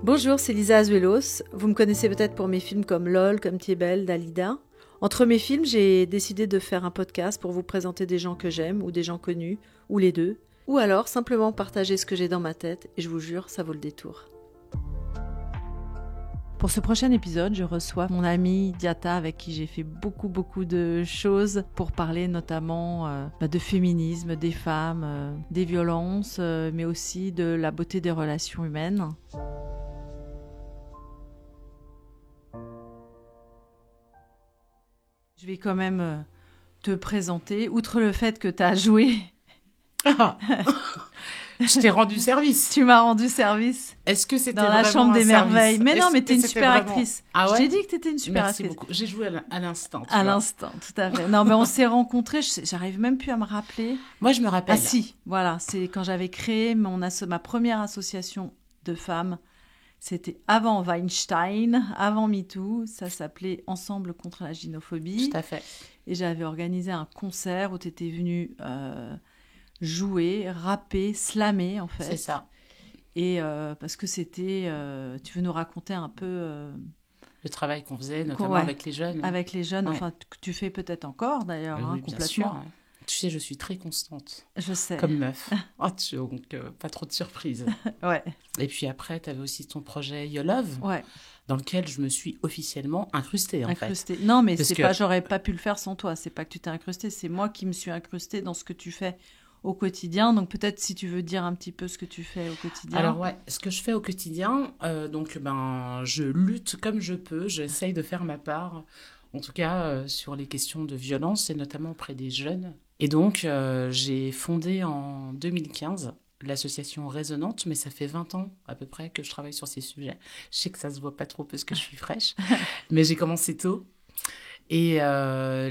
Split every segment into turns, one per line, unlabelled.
Bonjour, c'est Lisa Azuelos. Vous me connaissez peut-être pour mes films comme LOL, Comme tu es belle, Dalida. Entre mes films, j'ai décidé de faire un podcast pour vous présenter des gens que j'aime, ou des gens connus, ou les deux. Ou alors simplement partager ce que j'ai dans ma tête, et je vous jure, ça vaut le détour. Pour ce prochain épisode, je reçois mon amie Diata, avec qui j'ai fait beaucoup de choses pour parler notamment de féminisme, des femmes, des violences, mais aussi de la beauté des relations humaines. Je vais quand même te présenter, outre le fait que tu as joué.
Ah, je t'ai rendu service.
Tu m'as rendu service.
Est-ce que c'était
dans la chambre des merveilles? Mais non, mais t'es une super actrice.
Ah ouais?
Je t'ai dit que t'étais une super
Merci
actrice.
beaucoup. J'ai joué à l'instant.
À l'instant, tout à fait. Non, mais on s'est rencontrés, j'arrive même plus à me rappeler.
Moi, je me rappelle.
Ah si, voilà, c'est quand j'avais créé ma première association de femmes. C'était avant Weinstein, avant MeToo. Ça s'appelait Ensemble contre la gynophobie.
Tout à fait.
Et j'avais organisé un concert où tu étais venue jouer, rapper, slammer, en fait.
C'est ça.
Et parce que c'était... tu veux nous raconter un peu...
le travail qu'on faisait, notamment avec les jeunes.
Avec les jeunes, enfin, que tu fais peut-être encore, d'ailleurs,
oui,
complètement.
Bien sûr. Tu sais, je suis très constante.
Je sais.
Comme meuf. Donc, pas trop de surprises.
Ouais.
Et puis après, tu avais aussi ton projet You Love, dans lequel je me suis officiellement incrustée, en fait.
Non, mais c'est pas, j'aurais pas pu le faire sans toi. C'est pas que tu t'es incrustée, c'est moi qui me suis incrustée dans ce que tu fais au quotidien. Donc peut-être si tu veux dire un petit peu ce que tu fais au quotidien.
Alors ce que je fais au quotidien, je lutte comme je peux. J'essaye de faire ma part, en tout cas sur les questions de violence et notamment auprès des jeunes. Et donc j'ai fondé en 2015 l'association Résonante, mais ça fait 20 ans à peu près que je travaille sur ces sujets. Je sais que ça se voit pas trop parce que je suis fraîche, mais j'ai commencé tôt. Et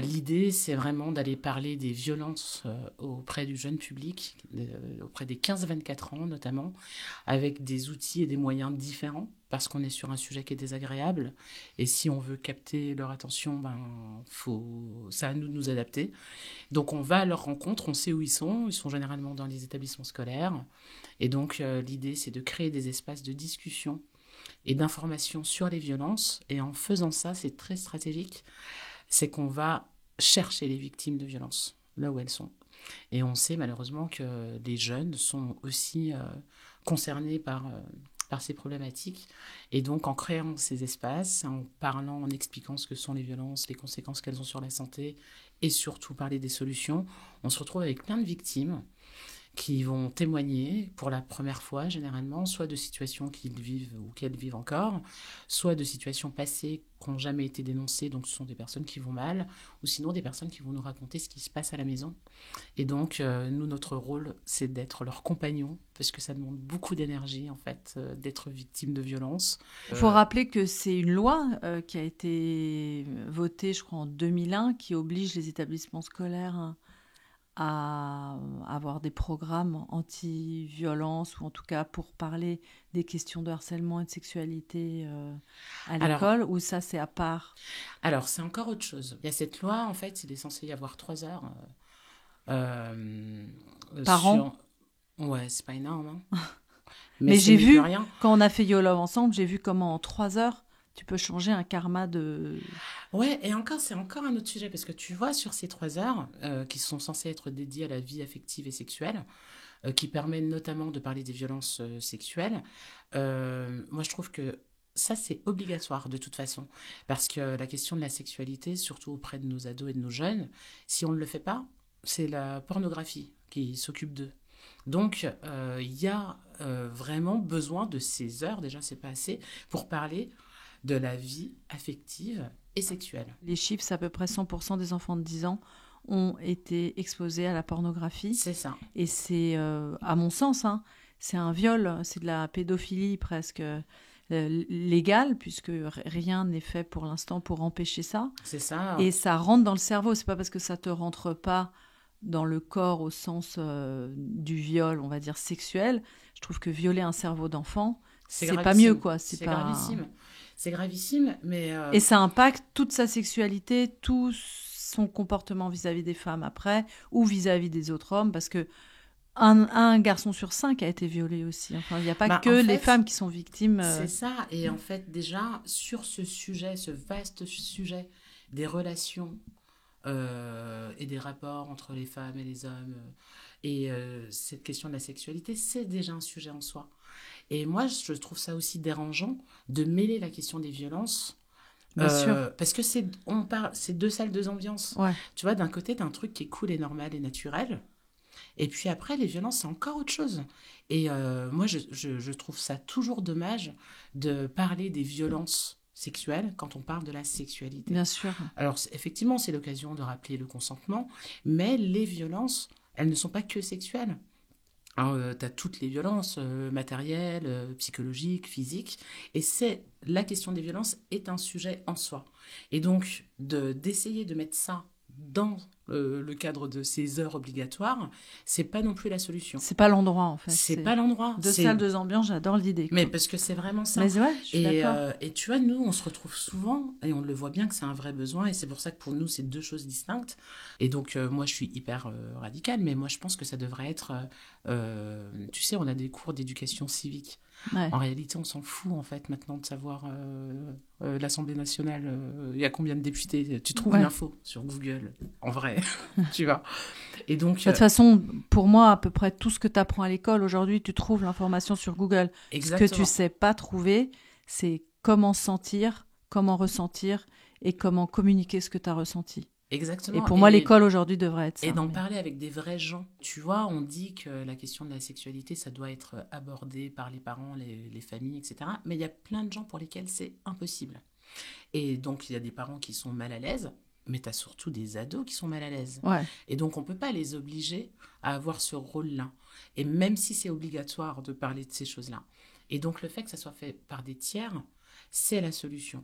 l'idée, c'est vraiment d'aller parler des violences auprès du jeune public, auprès des 15-24 ans notamment, avec des outils et des moyens différents, parce qu'on est sur un sujet qui est désagréable. Et si on veut capter leur attention, c'est à nous de nous adapter. Donc on va à leur rencontre, on sait où ils sont généralement dans les établissements scolaires. Et donc l'idée, c'est de créer des espaces de discussion et d'information sur les violences. Et en faisant ça, c'est très stratégique, c'est qu'on va chercher les victimes de violences, là où elles sont. Et on sait malheureusement que les jeunes sont aussi concernés par ces problématiques. Et donc en créant ces espaces, en parlant, en expliquant ce que sont les violences, les conséquences qu'elles ont sur la santé, et surtout parler des solutions, on se retrouve avec plein de victimes qui vont témoigner pour la première fois, généralement, soit de situations qu'ils vivent ou qu'elles vivent encore, soit de situations passées qui n'ont jamais été dénoncées, donc ce sont des personnes qui vont mal, ou sinon des personnes qui vont nous raconter ce qui se passe à la maison. Et donc, nous, notre rôle, c'est d'être leur compagnon, parce que ça demande beaucoup d'énergie, en fait, d'être victime de violence.
Il faut rappeler que c'est une loi qui a été votée, je crois, en 2001, qui oblige les établissements scolaires à avoir des programmes anti-violence, ou en tout cas pour parler des questions de harcèlement et de sexualité à l'école, ou ça c'est à part?
Alors c'est encore autre chose. Il y a cette loi, en fait, il est censé y avoir 3 heures
par an.
Ouais, c'est pas énorme. Hein.
Mais j'ai vu, quand on a fait You Love ensemble, j'ai vu comment en 3 heures, tu peux changer un karma de...
Ouais, et encore, c'est encore un autre sujet, parce que tu vois, sur ces 3 heures, qui sont censées être dédiées à la vie affective et sexuelle, qui permettent notamment de parler des violences sexuelles, moi je trouve que ça, c'est obligatoire de toute façon, parce que la question de la sexualité, surtout auprès de nos ados et de nos jeunes, si on ne le fait pas, c'est la pornographie qui s'occupe d'eux. Donc, il y a vraiment besoin de ces heures, déjà c'est pas assez, pour parler de la vie affective et sexuelle.
Les chiffres, c'est à peu près 100% des enfants de 10 ans ont été exposés à la pornographie.
C'est ça.
Et c'est, à mon sens, c'est un viol, c'est de la pédophilie presque légale, puisque rien n'est fait pour l'instant pour empêcher ça.
C'est ça.
Et ça rentre dans le cerveau, c'est pas parce que ça te rentre pas dans le corps au sens du viol, on va dire sexuel. Je trouve que violer un cerveau d'enfant, c'est pas mieux, quoi. C'est pas...
gravissime. C'est gravissime, mais...
Et ça impacte toute sa sexualité, tout son comportement vis-à-vis des femmes après, ou vis-à-vis des autres hommes, parce que un garçon sur 5 a été violé aussi. Enfin, il n'y a pas que les femmes qui sont victimes.
C'est ça. Et en fait, déjà, sur ce sujet, ce vaste sujet des relations et des rapports entre les femmes et les hommes, et cette question de la sexualité, c'est déjà un sujet en soi. Et moi, je trouve ça aussi dérangeant de mêler la question des violences.
Bien sûr.
Parce que c'est deux salles, deux ambiances.
Ouais.
Tu vois, d'un côté, t'as un truc qui est cool et normal et naturel. Et puis après, les violences, c'est encore autre chose. Et moi, je trouve ça toujours dommage de parler des violences sexuelles quand on parle de la sexualité.
Bien sûr.
Alors, effectivement, c'est l'occasion de rappeler le consentement, mais les violences, elles ne sont pas que sexuelles. Tu as toutes les violences matérielles, psychologiques, physiques, et la question des violences est un sujet en soi. Et donc, d'essayer de mettre ça dans le cadre de ces heures obligatoires, c'est pas non plus la solution.
C'est pas l'endroit, en fait.
C'est pas l'endroit.
Deux salles, deux ambiances, j'adore l'idée.
Mais parce que c'est vraiment ça.
Mais ouais, je suis d'accord.
Et tu vois, nous, on se retrouve souvent, et on le voit bien que c'est un vrai besoin, et c'est pour ça que pour nous, c'est deux choses distinctes. Et donc, moi, je suis hyper radicale, mais moi, je pense que ça devrait être... tu sais, on a des cours d'éducation civique. Ouais. En réalité, on s'en fout, en fait, maintenant, de savoir l'Assemblée nationale, il y a combien de députés. Tu trouves l'info sur Google, en vrai, tu vois. Et donc...
De toute façon, pour moi, à peu près tout ce que tu apprends à l'école, aujourd'hui, tu trouves l'information sur Google.
Exactement.
Ce que tu sais pas trouver, c'est comment sentir, comment ressentir et comment communiquer ce que tu as ressenti.
Exactement.
Et pour moi, l'école aujourd'hui devrait être ça.
Et d'en parler avec des vrais gens. Tu vois, on dit que la question de la sexualité, ça doit être abordé par les parents, les familles, etc. Mais il y a plein de gens pour lesquels c'est impossible. Et donc, il y a des parents qui sont mal à l'aise, mais tu as surtout des ados qui sont mal à l'aise.
Ouais.
Et donc, on ne peut pas les obliger à avoir ce rôle-là. Et même si c'est obligatoire de parler de ces choses-là. Et donc, le fait que ça soit fait par des tiers... c'est la solution.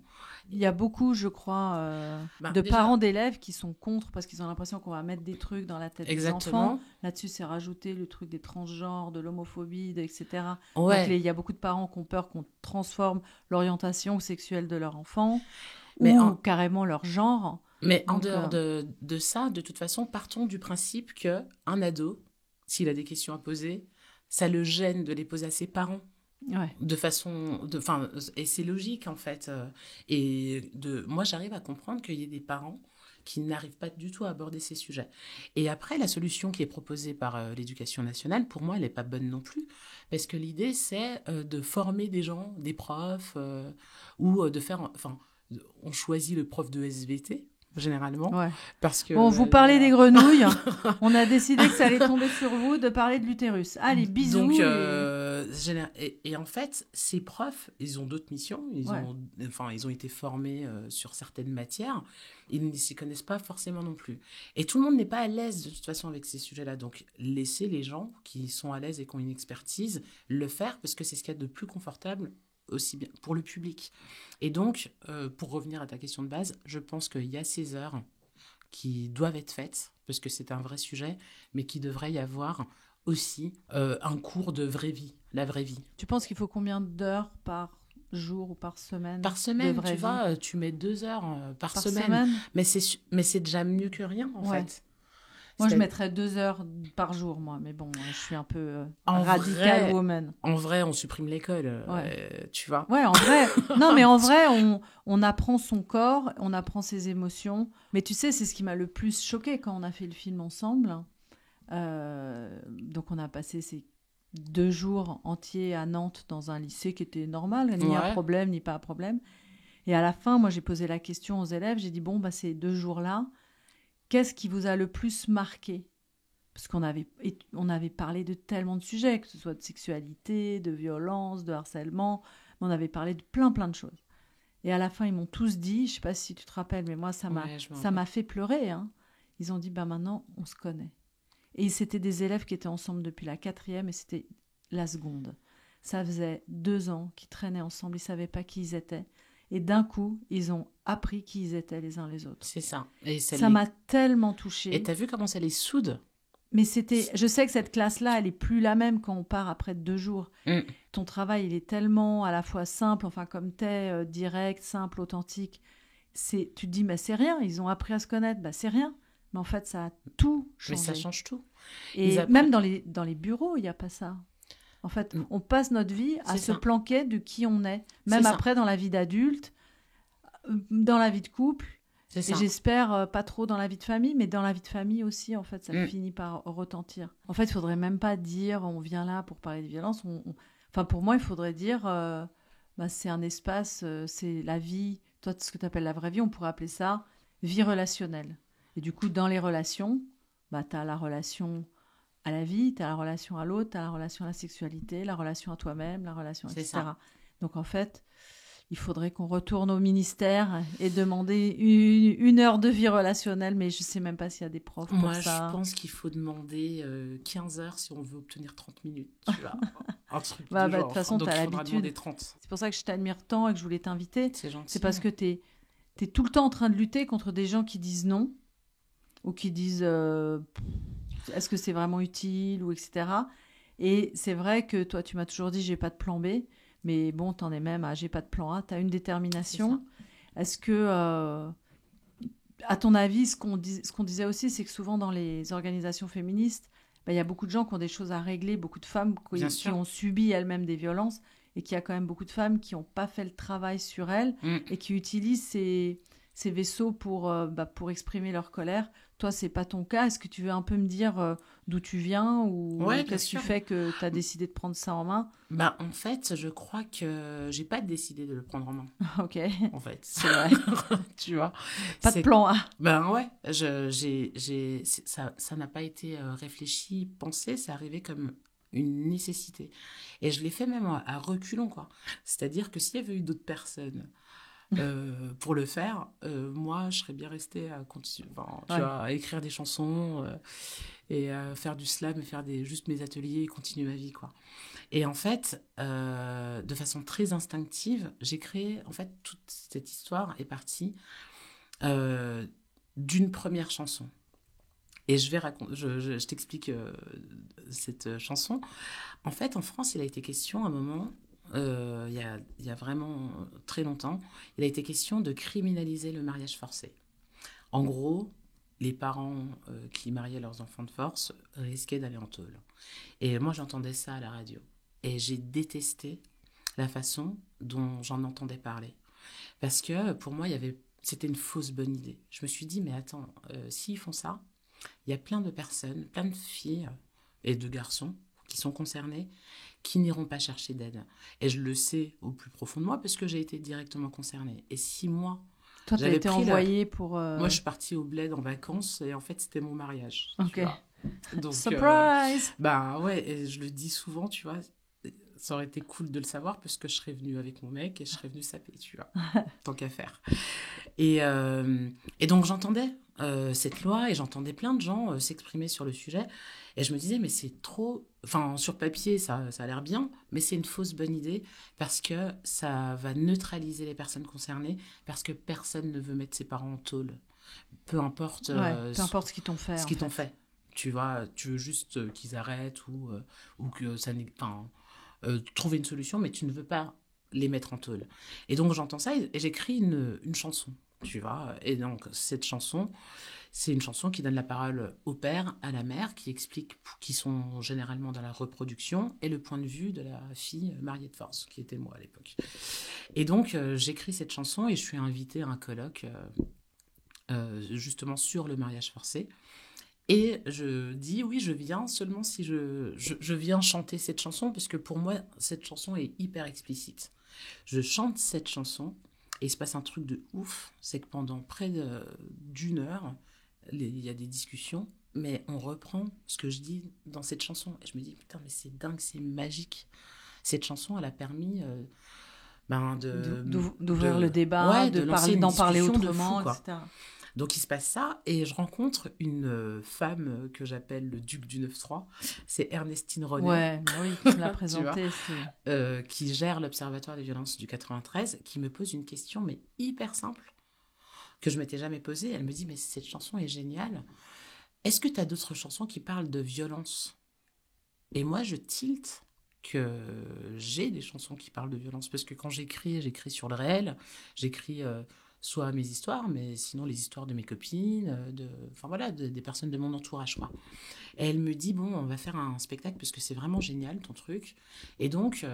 Il y a beaucoup, je crois, de parents d'élèves qui sont contre parce qu'ils ont l'impression qu'on va mettre des trucs dans la tête des enfants. Là-dessus, c'est rajouté le truc des transgenres, de l'homophobie, etc. Ouais. Donc, il y a beaucoup de parents qui ont peur qu'on transforme l'orientation sexuelle de leur enfant ou carrément leur genre.
Mais donc, en dehors de ça, de toute façon, partons du principe qu'un ado, s'il a des questions à poser, ça le gêne de les poser à ses parents.
Ouais.
Et c'est logique en fait. Moi, j'arrive à comprendre qu'il y ait des parents qui n'arrivent pas du tout à aborder ces sujets. Et après, la solution qui est proposée par l'éducation nationale, pour moi, elle n'est pas bonne non plus, parce que l'idée, c'est de former des gens, des profs, ou de faire... Enfin, on choisit le prof de SVT, généralement.
Ouais.
Parce que,
bon, vous parlez des grenouilles. On a décidé que ça allait tomber sur vous de parler de l'utérus. Allez, bisous.
Donc, et en fait, ces profs, ils ont d'autres missions. Ils ont été formés sur certaines matières. Ils ne s'y connaissent pas forcément non plus. Et tout le monde n'est pas à l'aise de toute façon avec ces sujets-là. Donc, laissez les gens qui sont à l'aise et qui ont une expertise le faire parce que c'est ce qu'il y a de plus confortable aussi bien pour le public. Et donc, pour revenir à ta question de base, je pense qu'il y a ces heures qui doivent être faites, parce que c'est un vrai sujet, mais qu'il devrait y avoir aussi un cours de vraie vie, la vraie vie.
Tu penses qu'il faut combien d'heures par jour ou par semaine?
Par semaine, tu vois, tu mets 2 heures par semaine. Mais c'est déjà mieux que rien, en fait.
Moi, je mettrais 2 heures par jour, moi. Mais bon, je suis un peu radical woman.
En vrai, on supprime l'école, tu vois.
Ouais, en vrai. Non, mais en vrai, on apprend son corps, on apprend ses émotions. Mais tu sais, c'est ce qui m'a le plus choquée quand on a fait le film ensemble. Donc, on a passé ces 2 jours entiers à Nantes dans un lycée qui était normal, ni un problème, ni pas un problème. Et à la fin, moi, j'ai posé la question aux élèves. J'ai dit, bon, ces 2 jours-là, qu'est-ce qui vous a le plus marqué? Parce qu'on avait parlé de tellement de sujets, que ce soit de sexualité, de violence, de harcèlement. On avait parlé de plein de choses. Et à la fin, ils m'ont tous dit, je ne sais pas si tu te rappelles, mais moi, ça m'a fait pleurer. Hein. Ils ont dit, maintenant, on se connaît. Et c'était des élèves qui étaient ensemble depuis la 4e et c'était la seconde. Ça faisait 2 ans qu'ils traînaient ensemble, ils ne savaient pas qui ils étaient. Et d'un coup, ils ont appris qui ils étaient les uns les autres.
C'est ça.
Ça m'a tellement touchée.
Et t'as vu comment ça les soude?
Mais je sais que cette classe-là, elle est plus la même quand on part après 2 jours. Ton travail, il est tellement à la fois simple, enfin comme t'es, direct, simple, authentique. Tu te dis, mais c'est rien, ils ont appris à se connaître. C'est rien. Mais en fait, ça a tout
Mais ça
changé.
change tout.
Et même dans les bureaux, il n'y a pas ça. En fait, on passe notre vie à se planquer de qui on est. Même après, dans la vie d'adulte, dans la vie de couple. Et j'espère pas trop dans la vie de famille, mais dans la vie de famille aussi, en fait, ça finit par retentir. En fait, il faudrait même pas dire on vient là pour parler de violence. Enfin, pour moi, il faudrait dire c'est un espace, c'est la vie. Toi, ce que tu appelles la vraie vie, on pourrait appeler ça vie relationnelle. Et du coup, dans les relations, tu as la relation à la vie, tu as la relation à l'autre, tu as la relation à la sexualité, la relation à toi-même, la relation, etc. Ça. Donc, en fait, il faudrait qu'on retourne au ministère et demander une heure de vie relationnelle, mais je ne sais même pas s'il y a des profs pour ça.
Moi, je pense qu'il faut demander 15 heures si on veut obtenir 30 minutes. Tu vois. Un truc de genre.
De toute façon, tu as l'habitude.
30.
C'est pour ça que je t'admire tant et que je voulais t'inviter.
C'est gentil.
C'est parce que tu es tout le temps en train de lutter contre des gens qui disent non ou qui disent est-ce que c'est vraiment utile ou etc. Et c'est vrai que toi, tu m'as toujours dit j'ai pas de plan B. Mais bon, t'en es même à j'ai pas de plan A, t'as une détermination. Est-ce que, à ton avis, ce qu'on disait aussi, c'est que souvent dans les organisations féministes, y a beaucoup de gens qui ont des choses à régler, beaucoup de femmes qui ont subi elles-mêmes des violences, et qu'il y a quand même beaucoup de femmes qui n'ont pas fait le travail sur elles et qui utilisent ces vaisseaux pour exprimer leur colère. Toi, c'est pas ton cas. Est-ce que tu veux un peu me dire d'où tu viens ou qu'est-ce qui fait que tu as décidé de prendre ça en main ?
En fait, je crois que j'ai pas décidé de le prendre en main.
Ok.
En fait,
c'est vrai.
Tu vois.
Pas de plan A.
Ouais. Ça n'a pas été réfléchi, pensé. C'est arrivé comme une nécessité. Et je l'ai fait même à reculons, quoi. C'est-à-dire que s'il y avait eu d'autres personnes pour le faire, moi je serais bien restée à continuer, à écrire des chansons et à faire du slam et faire juste mes ateliers et continuer ma vie, quoi. Et en fait, de façon très instinctive, j'ai créé, en fait, toute cette histoire est partie d'une première chanson. Et je t'explique cette chanson. En fait, en France, il a été question à un moment, il y a vraiment très longtemps, il a été question de criminaliser le mariage forcé. En gros, les parents qui mariaient leurs enfants de force risquaient d'aller en tôle. Et moi, j'entendais ça à la radio. Et j'ai détesté la façon dont j'en entendais parler. Parce que pour moi, c'était une fausse bonne idée. Je me suis dit, mais attends, s'ils font ça, il y a plein de personnes, plein de filles et de garçons qui sont concernés, qui n'iront pas chercher d'aide. Et je le sais au plus profond de moi parce que j'ai été directement concernée. Et si moi,
toi, t'as été envoyée pour...
Moi, je suis partie au bled en vacances et en fait, c'était mon mariage.
Ok.
Donc,
surprise.
Ouais, et je le dis souvent, tu vois, ça aurait été cool de le savoir parce que je serais venue avec mon mec et je serais venue saper, tu vois, tant qu'à faire. Et donc, j'entendais cette loi et j'entendais plein de gens s'exprimer sur le sujet. Et je me disais, mais c'est trop... Enfin, sur papier, ça a l'air bien, mais c'est une fausse bonne idée parce que ça va neutraliser les personnes concernées parce que personne ne veut mettre ses parents en tôle. Peu importe...
peu importe ce qu'ils t'ont fait.
Ce qu'ils t'ont fait. Tu vois, tu veux juste qu'ils arrêtent ou que ça n'est... trouver une solution, mais tu ne veux pas les mettre en tôle. Et donc, j'entends ça et j'écris une chanson, tu vois. Et donc, cette chanson... C'est une chanson qui donne la parole au père, à la mère, qui explique qui sont généralement dans la reproduction et le point de vue de la fille mariée de force, qui était moi à l'époque. Et donc, j'écris cette chanson et je suis invitée à un colloque justement sur le mariage forcé. Et je dis oui, je viens seulement si je viens chanter cette chanson, parce que pour moi, cette chanson est hyper explicite. Je chante cette chanson et il se passe un truc de ouf, c'est que pendant près d'une heure, il y a des discussions, mais on reprend ce que je dis dans cette chanson. Et je me dis, putain, mais c'est dingue, c'est magique. Cette chanson, elle a permis
d'ouvrir le débat, d'en parler autrement,
fou,
etc.
Donc, il se passe ça, et je rencontre une femme que j'appelle le duc du 9-3. C'est Ernestine René.
Ouais, oui, tu me l'as présenté.
Qui gère l'Observatoire des violences du 93, qui me pose une question, mais hyper simple, que je m'étais jamais posée. Elle me dit, mais cette chanson est géniale. Est-ce que tu as d'autres chansons qui parlent de violence ? Et moi, je tilte que j'ai des chansons qui parlent de violence. Parce que quand j'écris sur le réel, j'écris soit mes histoires, mais sinon les histoires de mes copines, enfin voilà, des personnes de mon entourage, quoi. Et elle me dit, bon, on va faire un spectacle parce que c'est vraiment génial ton truc. Et donc,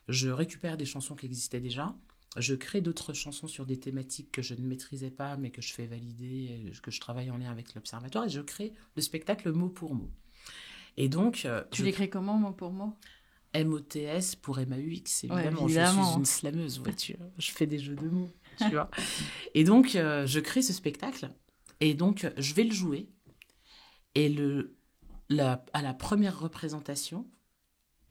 je récupère des chansons qui existaient déjà. Je crée d'autres chansons sur des thématiques que je ne maîtrisais pas, mais que je fais valider, que je travaille en lien avec l'Observatoire. Et je crée le spectacle mot pour mot. Et donc...
tu l'écris comment, mot pour mot?
MOTS pour MAUX, évidemment.
Ouais,
je suis une slameuse, je fais des jeux de mots, tu vois. Et donc, je crée ce spectacle. Et donc, je vais le jouer. Et à la première représentation,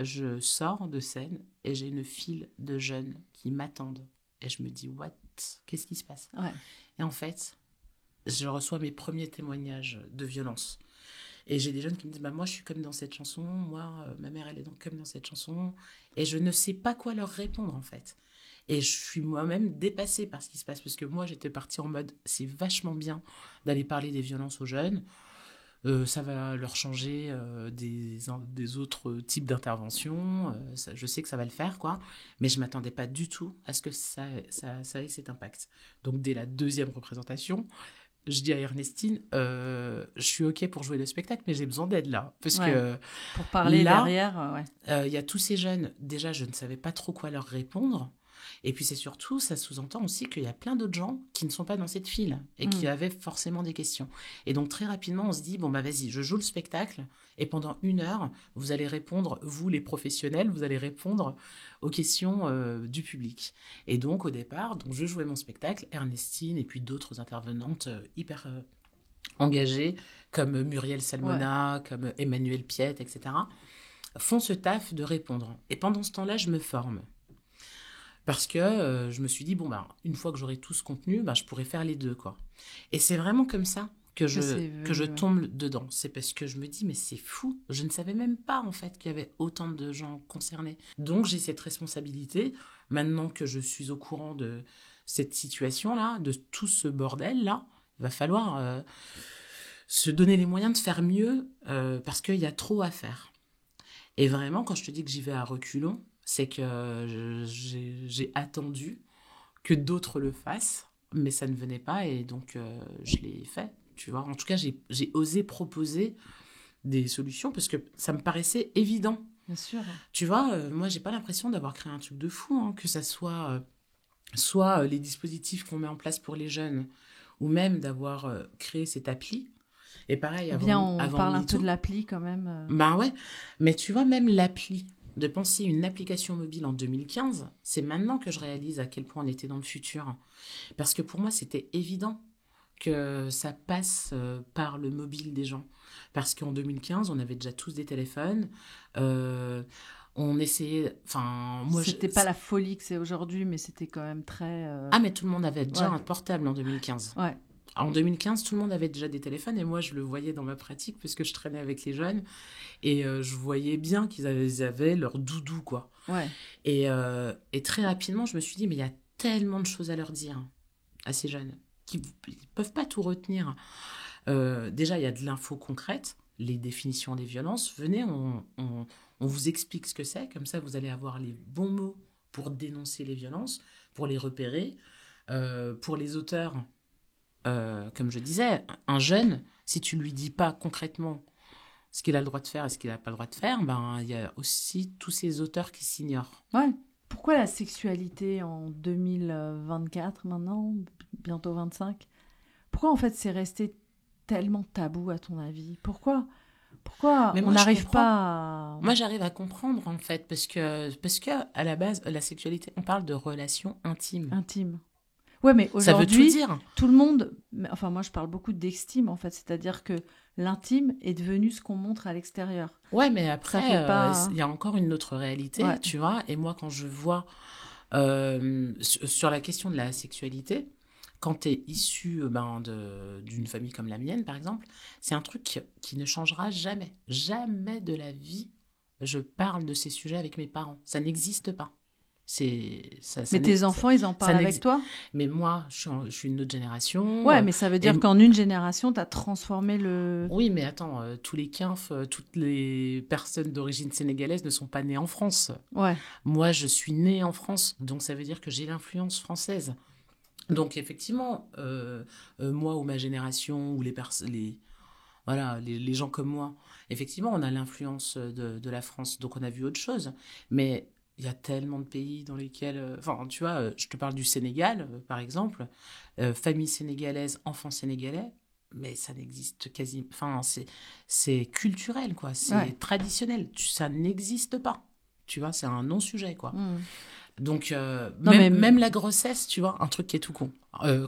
je sors de scène et j'ai une file de jeunes qui m'attendent. Et je me dis, what? Qu'est-ce qui se passe?
Ouais.
Et en fait, je reçois mes premiers témoignages de violence. Et j'ai des jeunes qui me disent, bah, moi, je suis comme dans cette chanson. Moi, ma mère, elle est donc comme dans cette chanson. Et je ne sais pas quoi leur répondre, en fait. Et je suis moi-même dépassée par ce qui se passe. Parce que moi, j'étais partie en mode, c'est vachement bien d'aller parler des violences aux jeunes. Ça va leur changer des autres types d'interventions. Je sais que ça va le faire, quoi. Mais je ne m'attendais pas du tout à ce que ça ait cet impact. Donc, dès la deuxième représentation, je dis à Ernestine, je suis OK pour jouer le spectacle, mais j'ai besoin d'aide là. Parce que
pour parler
là,
derrière,
il y a tous ces jeunes, déjà, je ne savais pas trop quoi leur répondre. Et puis c'est surtout, ça sous-entend aussi qu'il y a plein d'autres gens qui ne sont pas dans cette file et qui avaient forcément des questions. Et donc très rapidement, on se dit, bon bah vas-y, je joue le spectacle et pendant 1 heure, vous allez répondre, vous les professionnels, vous allez répondre aux questions du public. Et donc au départ, donc, je jouais mon spectacle, Ernestine et puis d'autres intervenantes hyper engagées, comme Muriel Salmona, comme Emmanuel Piette, etc., font ce taf de répondre. Et pendant ce temps-là, je me forme. Parce que je me suis dit, bon, bah, une fois que j'aurai tout ce contenu, bah, je pourrais faire les deux, quoi. Et c'est vraiment comme ça que je tombe dedans. C'est parce que je me dis, mais c'est fou. Je ne savais même pas, en fait, qu'il y avait autant de gens concernés. Donc, j'ai cette responsabilité, maintenant que je suis au courant de cette situation-là, de tout ce bordel-là, il va falloir se donner les moyens de faire mieux parce qu'il y a trop à faire. Et vraiment, quand je te dis que j'y vais à reculons, c'est que j'ai attendu que d'autres le fassent, mais ça ne venait pas et donc je l'ai fait, tu vois. En tout cas, j'ai osé proposer des solutions parce que ça me paraissait évident.
Bien sûr.
Tu vois, moi, j'ai pas l'impression d'avoir créé un truc de fou, hein, que ça soit soit les dispositifs qu'on met en place pour les jeunes ou même d'avoir créé cette appli. Et pareil,
on
avant
parle un
MeToo,
peu de l'appli quand même.
Ben ouais, mais tu vois, même l'appli, de penser une application mobile en 2015, c'est maintenant que je réalise à quel point on était dans le futur. Parce que pour moi, c'était évident que ça passe par le mobile des gens. Parce qu'en 2015, on avait déjà tous des téléphones. On essayait... Enfin, moi,
c'était pas la folie que c'est aujourd'hui, mais c'était quand même très...
Ah, mais tout le monde avait déjà un portable en 2015.
Ouais.
En 2015, tout le monde avait déjà des téléphones et moi, je le voyais dans ma pratique parce que je traînais avec les jeunes et je voyais bien qu'ils avaient leur doudou, quoi.
Ouais.
Et très rapidement, je me suis dit, mais il y a tellement de choses à leur dire à ces jeunes qui ne peuvent pas tout retenir. Déjà, il y a de l'info concrète, les définitions des violences. Venez, on vous explique ce que c'est. Comme ça, vous allez avoir les bons mots pour dénoncer les violences, pour les repérer. Pour les auteurs... comme je disais, un jeune, si tu lui dis pas concrètement ce qu'il a le droit de faire et ce qu'il n'a pas le droit de faire, ben il y a aussi tous ces auteurs qui s'ignorent.
Ouais. Pourquoi la sexualité en 2024 maintenant, bientôt 25, pourquoi en fait c'est resté tellement tabou à ton avis? Pourquoi on n'arrive pas à...
Moi, j'arrive à comprendre en fait parce que à la base, la sexualité, on parle de relations intimes.
Ouais, mais aujourd'hui,
ça veut tout dire.
Tout le monde... Enfin, moi, je parle beaucoup d'extime, en fait. C'est-à-dire que l'intime est devenu ce qu'on montre à l'extérieur.
Ouais, mais après, il y a encore une autre réalité, tu vois. Et moi, quand je vois sur la question de la sexualité, quand tu es issu d'une famille comme la mienne, par exemple, c'est un truc qui ne changera jamais. Jamais de la vie, je parle de ces sujets avec mes parents. Ça n'existe pas.
Mais tes enfants, ils en parlent avec toi?
Mais moi, je suis une autre génération.
Ouais, mais ça veut dire qu'en une génération, tu as transformé le...
Oui, mais attends, tous les quinfs, toutes les personnes d'origine sénégalaise ne sont pas nées en France.
Ouais.
Moi, je suis née en France, donc ça veut dire que j'ai l'influence française. Donc effectivement, moi ou ma génération ou voilà, les gens comme moi, effectivement, on a l'influence de la France, donc on a vu autre chose. Mais il y a tellement de pays dans lesquels, enfin, tu vois, je te parle du Sénégal, par exemple, famille sénégalaise, enfants sénégalais, mais ça n'existe quasi, enfin, c'est culturel, quoi,
Ouais.
c'est traditionnel, ça n'existe pas. Tu vois, c'est un non-sujet, quoi.
Mm.
Donc,
Non, mais
même la grossesse, tu vois, un truc qui est tout con.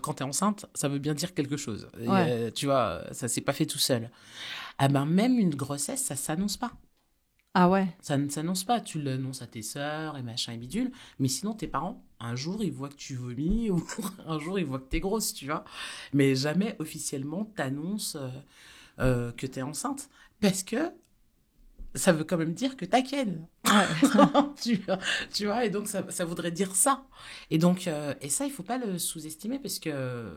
Quand t'es enceinte, ça veut bien dire quelque chose. Et,
ouais.
tu vois, ça s'est pas fait tout seul. Ah ben, même une grossesse, ça s'annonce pas.
Ah ouais.
Ça ne s'annonce pas. Tu l'annonces à tes sœurs et machin et bidule. Mais sinon, tes parents, un jour, ils voient que tu vomis ou un jour, ils voient que t'es grosse, tu vois. Mais jamais officiellement t'annonces que t'es enceinte. Parce que ça veut quand même dire que t'as Ken.
Ouais.
tu, tu vois, et donc ça voudrait dire ça. Et donc, et ça, il faut pas le sous-estimer parce que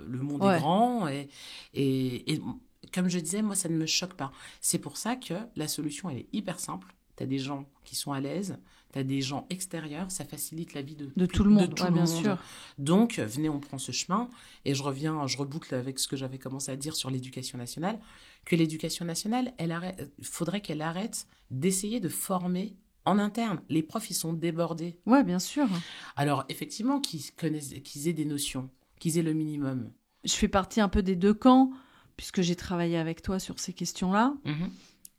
le monde est
Ouais.
grand et comme je disais, moi, ça ne me choque pas. C'est pour ça que la solution, elle est hyper simple. T'as des gens qui sont à l'aise, t'as des gens extérieurs, ça facilite la vie
De tout le
de
monde.
tout
Ouais,
le
bien
monde.
sûr.
Donc, venez, on prend ce chemin. Et je reboucle avec ce que j'avais commencé à dire sur l'éducation nationale, que l'éducation nationale, faudrait qu'elle arrête d'essayer de former en interne. Les profs, ils sont débordés.
Ouais, bien sûr.
Alors, effectivement, qu'ils aient des notions, qu'ils aient le minimum.
Je fais partie un peu des deux camps, puisque j'ai travaillé avec toi sur ces questions-là.
Mhm.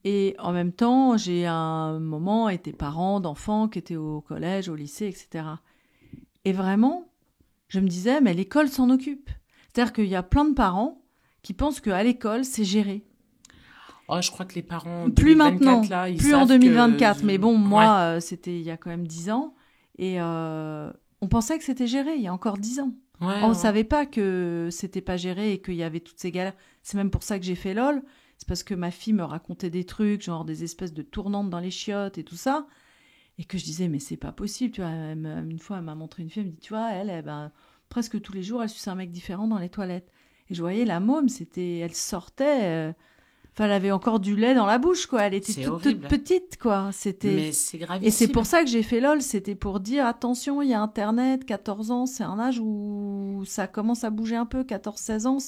Et en même temps, j'ai à un moment été parent d'enfants qui étaient au collège, au lycée, etc. Et vraiment, je me disais, mais l'école s'en occupe. C'est-à-dire qu'il y a plein de parents qui pensent qu'à l'école, c'est géré.
Oh, je crois que les parents
Plus
2024,
maintenant,
là, ils
plus en
savent
2024. Mais
que...
bon,
Ouais,
moi, c'était il y a quand même 10 ans. Et on pensait que c'était géré il y a encore 10 ans.
ouais,
On ne
ouais.
savait pas que c'était pas géré et qu'il y avait toutes ces galères. C'est même pour ça que j'ai fait LOL. C'est parce que ma fille me racontait des trucs, genre des espèces de tournantes dans les chiottes et tout ça. Et que je disais, mais c'est pas possible. Tu vois, une fois, elle m'a montré une fille, elle me dit, tu vois, ben, presque tous les jours, elle suce un mec différent dans les toilettes. Et je voyais la môme, elle sortait. Enfin, elle avait encore du lait dans la bouche, quoi. Elle était
C'est
toute
horrible.
petite, quoi.
Mais c'est
Et c'est pour
gravissime.
ça que j'ai fait LOL. C'était pour dire, attention, il y a Internet, 14 ans, c'est un âge où ça commence à bouger un peu. 14-16 ans,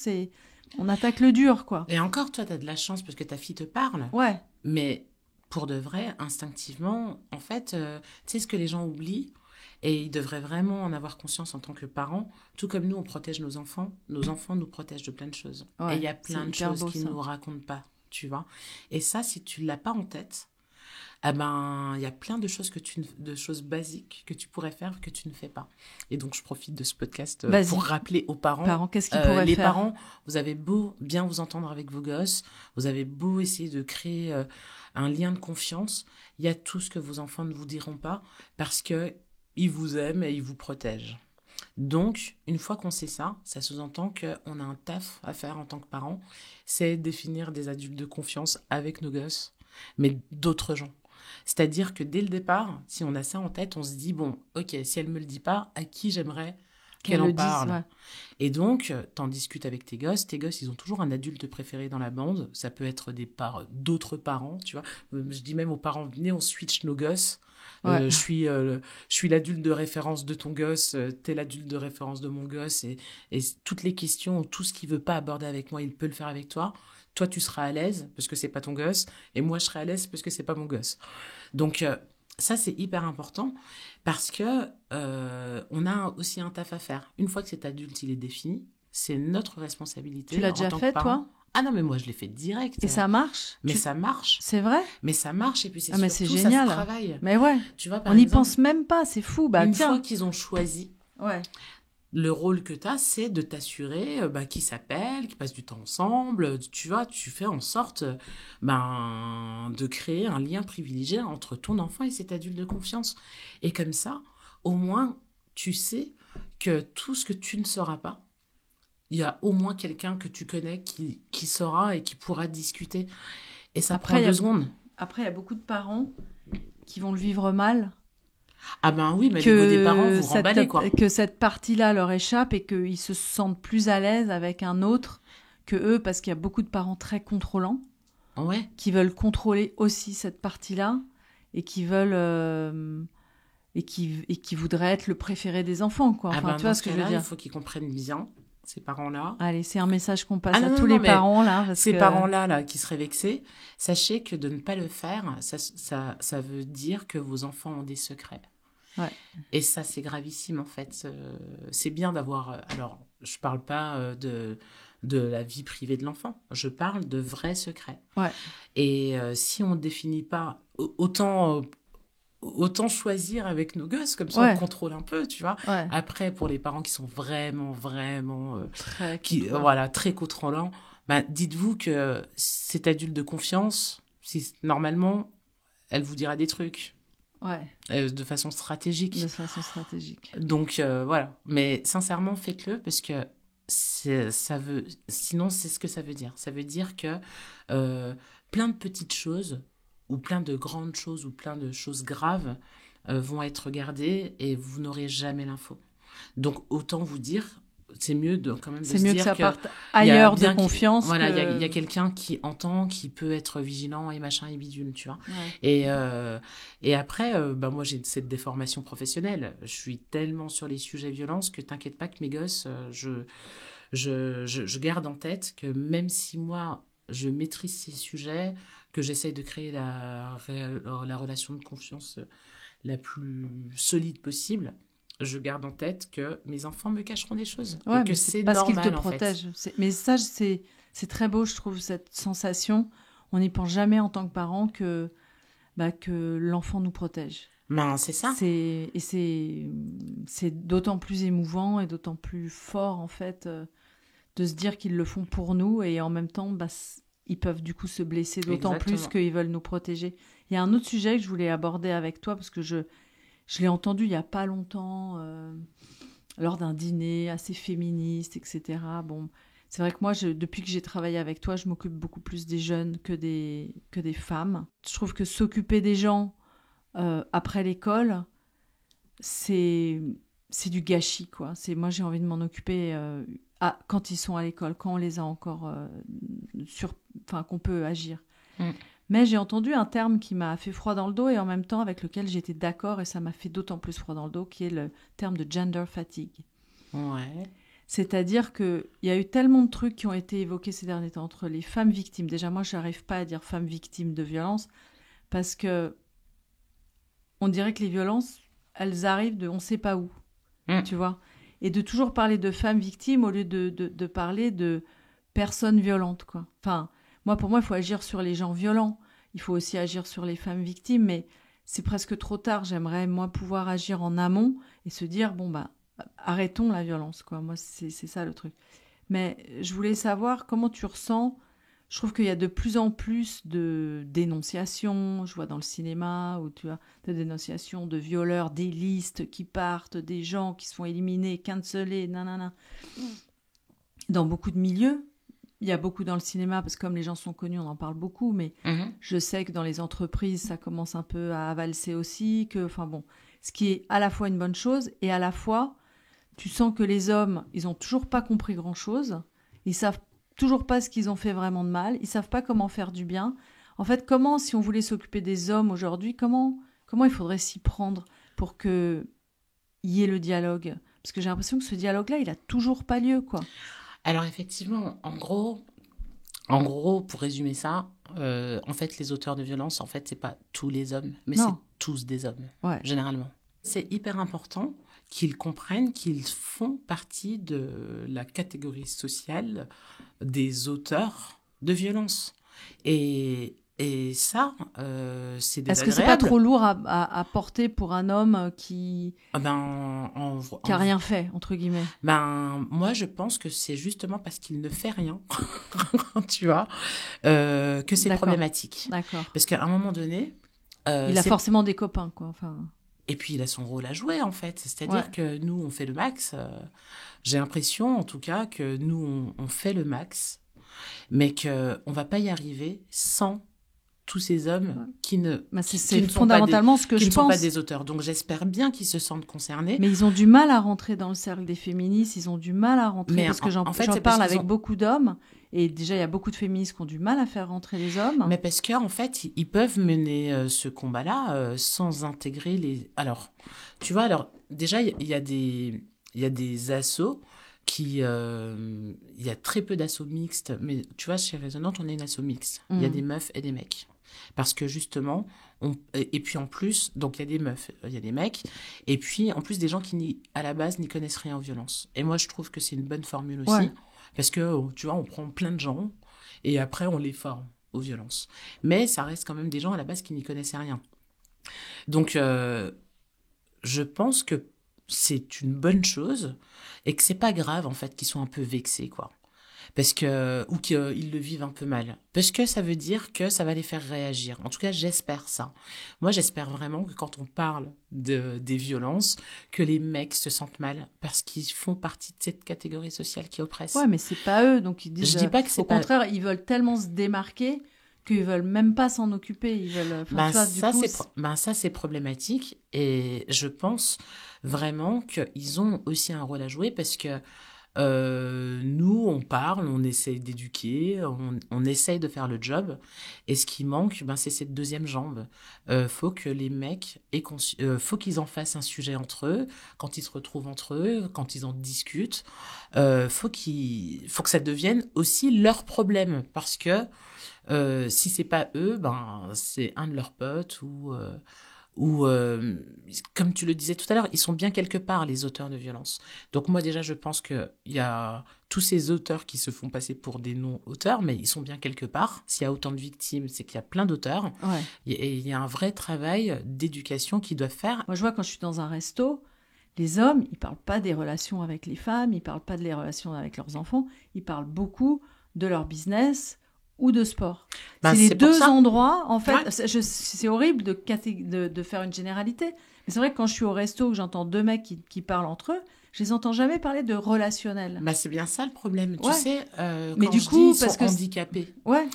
on attaque le dur, quoi.
Et encore, toi, t'as de la chance parce que ta fille te parle.
Ouais,
Mais pour de vrai, instinctivement, en fait, tu sais ce que les gens oublient et ils devraient vraiment en avoir conscience en tant que parents. Tout comme nous, on protège nos enfants nous protègent de plein de choses. Et il
ouais,
y a
c'est
plein de
hyper
choses
beau,
qu'ils
ça.
nous racontent pas, tu vois. Et ça, si tu l'as pas en tête, ah ben, il y a plein de choses de choses basiques que tu pourrais faire que tu ne fais pas. Et donc, je profite de ce podcast
Vas-y,
pour rappeler aux parents,
parents, qu'est-ce qu'ils pourraient
les
faire?
parents, vous avez beau bien vous entendre avec vos gosses, vous avez beau essayer de créer un lien de confiance, il y a tout ce que vos enfants ne vous diront pas parce que ils vous aiment et ils vous protègent. Donc, une fois qu'on sait ça, ça sous-entend qu'on a un taf à faire en tant que parents, c'est définir des adultes de confiance avec nos gosses, mais d'autres gens. C'est-à-dire que dès le départ, si on a ça en tête, on se dit, bon, ok, si elle me le dit pas, à qui j'aimerais
Qu'elles
qu'elle en
le disent,
parle?
ouais.
Et donc, t'en discutes avec tes gosses, ils ont toujours un adulte préféré dans la bande, ça peut être d'autres parents, tu vois. Je dis même aux parents, venez, on switch nos gosses.
Ouais.
Je suis l'adulte de référence de ton gosse, t'es l'adulte de référence de mon gosse, et toutes les questions, tout ce qu'il veut pas aborder avec moi, il peut le faire avec toi. Toi, tu seras à l'aise parce que c'est pas ton gosse, et moi, je serai à l'aise parce que c'est pas mon gosse. Donc, ça, c'est hyper important parce que on a aussi un taf à faire. Une fois que cet adulte, il est défini, c'est notre
Tu
responsabilité
l'as
en
déjà
tant que
fait,
parent.
toi?
Ah non, mais moi, je l'ai fait direct.
Et ça marche?
Mais ça marche.
C'est vrai?
Mais ça marche, et puis c'est
Ah, mais c'est
surtout, ça se
génial.
travaille.
Mais ouais,
Tu vois, par
on n'y
exemple,
pense même pas, c'est fou. Bah
une fois
tiens.
qu'ils ont choisi,
Ouais.
le rôle que tu as, c'est de t'assurer qu'ils s'appellent, qu'ils passent du temps ensemble. Tu vois, tu fais en sorte de créer un lien privilégié entre ton enfant et cet adulte de confiance. Et comme ça, au moins, tu sais que tout ce que tu ne sauras pas, il y a au moins quelqu'un que tu connais qui saura et qui pourra discuter. Et ça
Après,
prend 2 secondes.
Après, il y a beaucoup de parents qui vont le vivre mal,
Ah ben oui, mais l'ego des parents, vous
cette,
remballez, quoi.
que cette partie-là leur échappe et qu'ils se sentent plus à l'aise avec un autre que eux, parce qu'il y a beaucoup de parents très contrôlants
Ouais.
qui veulent contrôler aussi cette partie-là et qui veulent qui voudrait être le préféré des enfants, quoi. Enfin, tu vois ce que je veux dire.
Il faut qu'ils comprennent bien, ces parents-là.
Allez, c'est un message qu'on passe à tous les parents, là. Parce
ces parents-là, là, qui seraient vexés, sachez que de ne pas le faire, ça veut dire que vos enfants ont des secrets.
Ouais.
Et ça, c'est gravissime, en fait. C'est bien d'avoir... Alors, je parle pas de la vie privée de l'enfant. Je parle de vrais secrets.
Ouais.
Et si on ne définit pas... Autant choisir avec nos gosses, comme ça on contrôle un peu, tu vois.
Ouais.
Après, pour les parents qui sont vraiment
très
très contrôlants, bah, dites-vous que cet adulte de confiance, normalement, elle vous dira des trucs.
Ouais.
De façon stratégique.
De façon stratégique.
Donc, voilà. Mais sincèrement, faites-le parce que sinon, c'est ce que ça veut dire. Ça veut dire que plein de petites choses ou plein de grandes choses ou plein de choses graves vont être regardées et vous n'aurez jamais l'info. Donc, autant vous dire, c'est mieux quand même de se dire
que ça parte ailleurs de confiance.
Voilà, il y a quelqu'un qui entend, qui peut être vigilant et machin et bidule, tu vois. Ouais. Et après, moi, j'ai cette déformation professionnelle. Je suis tellement sur les sujets violence que t'inquiète pas que mes gosses, je garde en tête que même si moi, je maîtrise ces sujets, que j'essaye de créer la relation de confiance la plus solide possible, je garde en tête que mes enfants me cacheront des choses.
Ouais,
et que c'est normal,
parce qu'ils te protègent. Mais ça, c'est très beau, je trouve, cette sensation. On n'y pense jamais en tant que parent que l'enfant nous protège.
Ben, c'est ça.
Et c'est d'autant plus émouvant et d'autant plus fort, en fait, de se dire qu'ils le font pour nous et en même temps, ils peuvent du coup se blesser d'autant plus qu'ils veulent nous protéger. Il y a un autre sujet que je voulais aborder avec toi parce que je l'ai entendu il n'y a pas longtemps lors d'un dîner assez féministe, etc. Bon, c'est vrai que moi, depuis que j'ai travaillé avec toi, je m'occupe beaucoup plus des jeunes que des femmes. Je trouve que s'occuper des gens après l'école, c'est du gâchis, quoi. Moi, j'ai envie de m'en occuper quand ils sont à l'école, quand on les a encore qu'on peut agir. Mais j'ai entendu un terme qui m'a fait froid dans le dos et en même temps avec lequel j'étais d'accord et ça m'a fait d'autant plus froid dans le dos, qui est le terme de gender fatigue.
Ouais.
C'est-à-dire qu'il y a eu tellement de trucs qui ont été évoqués ces derniers temps entre les femmes victimes. Déjà, moi, je n'arrive pas à dire femmes victimes de violences parce que on dirait que les violences, elles arrivent de on ne sait pas où, tu vois. Et de toujours parler de femmes victimes au lieu de parler de personnes violentes, quoi. Enfin, pour moi, il faut agir sur les gens violents. Il faut aussi agir sur les femmes victimes, mais c'est presque trop tard. J'aimerais, moi, pouvoir agir en amont et se dire, arrêtons la violence, quoi. Moi, c'est ça le truc. Mais je voulais savoir comment tu ressens. Je trouve qu'il y a de plus en plus de dénonciations. Je vois dans le cinéma où tu as des dénonciations de violeurs, des listes qui partent, des gens qui se font éliminer, cancelés, nanana. Dans beaucoup de milieux. Il y a beaucoup dans le cinéma, parce que comme les gens sont connus, on en parle beaucoup, mais je sais que dans les entreprises, ça commence un peu à valser aussi, ce qui est à la fois une bonne chose, et à la fois, tu sens que les hommes, ils n'ont toujours pas compris grand-chose, ils savent toujours pas ce qu'ils ont fait vraiment de mal, ils savent pas comment faire du bien. En fait, si on voulait s'occuper des hommes aujourd'hui, comment il faudrait s'y prendre pour qu'il y ait le dialogue ? Parce que j'ai l'impression que ce dialogue-là, il a toujours pas lieu, quoi.
Alors effectivement, en gros, pour résumer ça, en fait, les auteurs de violence, en fait, c'est pas tous les hommes, mais c'est tous des hommes, généralement. C'est hyper important qu'ils comprennent qu'ils font partie de la catégorie sociale des auteurs de violence. Et ça, c'est désagréable.
Est-ce que c'est pas trop lourd à porter pour un homme qui a rien fait, entre guillemets?
Moi, je pense que c'est justement parce qu'il ne fait rien, tu vois, que c'est problématique.
D'accord.
Parce qu'à un moment donné...
il a forcément des copains, quoi.
Et puis, il a son rôle à jouer, en fait. C'est-à-dire que nous, on fait le max. J'ai l'impression, en tout cas, que nous, on fait le max, mais qu'on ne va pas y arriver sans tous ces hommes qui ne,
c'est fondamentalement ce que je pense.
Qui ne sont pas des auteurs. Donc j'espère bien qu'ils se sentent concernés.
Mais ils ont du mal à rentrer dans le cercle des féministes, ils ont du mal à rentrer, parce que j'en parle avec beaucoup d'hommes, et déjà il y a beaucoup de féministes qui ont du mal à faire rentrer les hommes.
Mais parce qu'en fait, ils peuvent mener ce combat-là sans intégrer les... Alors, tu vois, déjà, il y a des assos il y a très peu d'assauts mixtes, mais tu vois, chez Résonante, on est une asso mixte. Il y a des meufs et des mecs. Parce que justement, et puis en plus, donc il y a des meufs, il y a des mecs, et puis en plus des gens qui à la base n'y connaissent rien aux violences. Et moi je trouve que c'est une bonne formule aussi, parce que tu vois, on prend plein de gens et après on les forme aux violences. Mais ça reste quand même des gens à la base qui n'y connaissaient rien. Donc je pense que c'est une bonne chose et que c'est pas grave en fait qu'ils soient un peu vexés, quoi. Ou qu'ils le vivent un peu mal. Parce que ça veut dire que ça va les faire réagir. En tout cas, j'espère ça. Moi, j'espère vraiment que quand on parle des violences, que les mecs se sentent mal parce qu'ils font partie de cette catégorie sociale qui oppresse.
Ouais, mais c'est pas eux. Donc ils disent.
Je dis pas que c'est
au contraire, ils veulent tellement se démarquer qu'ils veulent même pas s'en occuper. Ils veulent.
Ça, c'est problématique. Et je pense vraiment qu'ils ont aussi un rôle à jouer parce que nous, on parle, on essaye d'éduquer, on essaye de faire le job. Et ce qui manque, c'est cette deuxième jambe. Faut que les mecs faut qu'ils en fassent un sujet entre eux, quand ils se retrouvent entre eux, quand ils en discutent. Faut que ça devienne aussi leur problème. Parce que si c'est pas eux, c'est un de leurs potes ou comme tu le disais tout à l'heure, ils sont bien quelque part, les auteurs de violence. Donc moi déjà, je pense qu'il y a tous ces auteurs qui se font passer pour des non-auteurs, mais ils sont bien quelque part. S'il y a autant de victimes, c'est qu'il y a plein d'auteurs.
Ouais.
Et il y a un vrai travail d'éducation qu'ils doivent faire.
Moi, je vois quand je suis dans un resto, les hommes, ils parlent pas des relations avec les femmes, ils parlent pas des relations avec leurs enfants, ils parlent beaucoup de leur business ou de sport. C'est les deux endroits, en fait. Ouais. C'est horrible de faire une généralité. Mais c'est vrai que quand je suis au resto, que j'entends deux mecs qui parlent entre eux, je les entends jamais parler de relationnel.
C'est bien ça le problème. Tu sais,
mais
quand
du coup,
ils sont handicapés.
Ouais.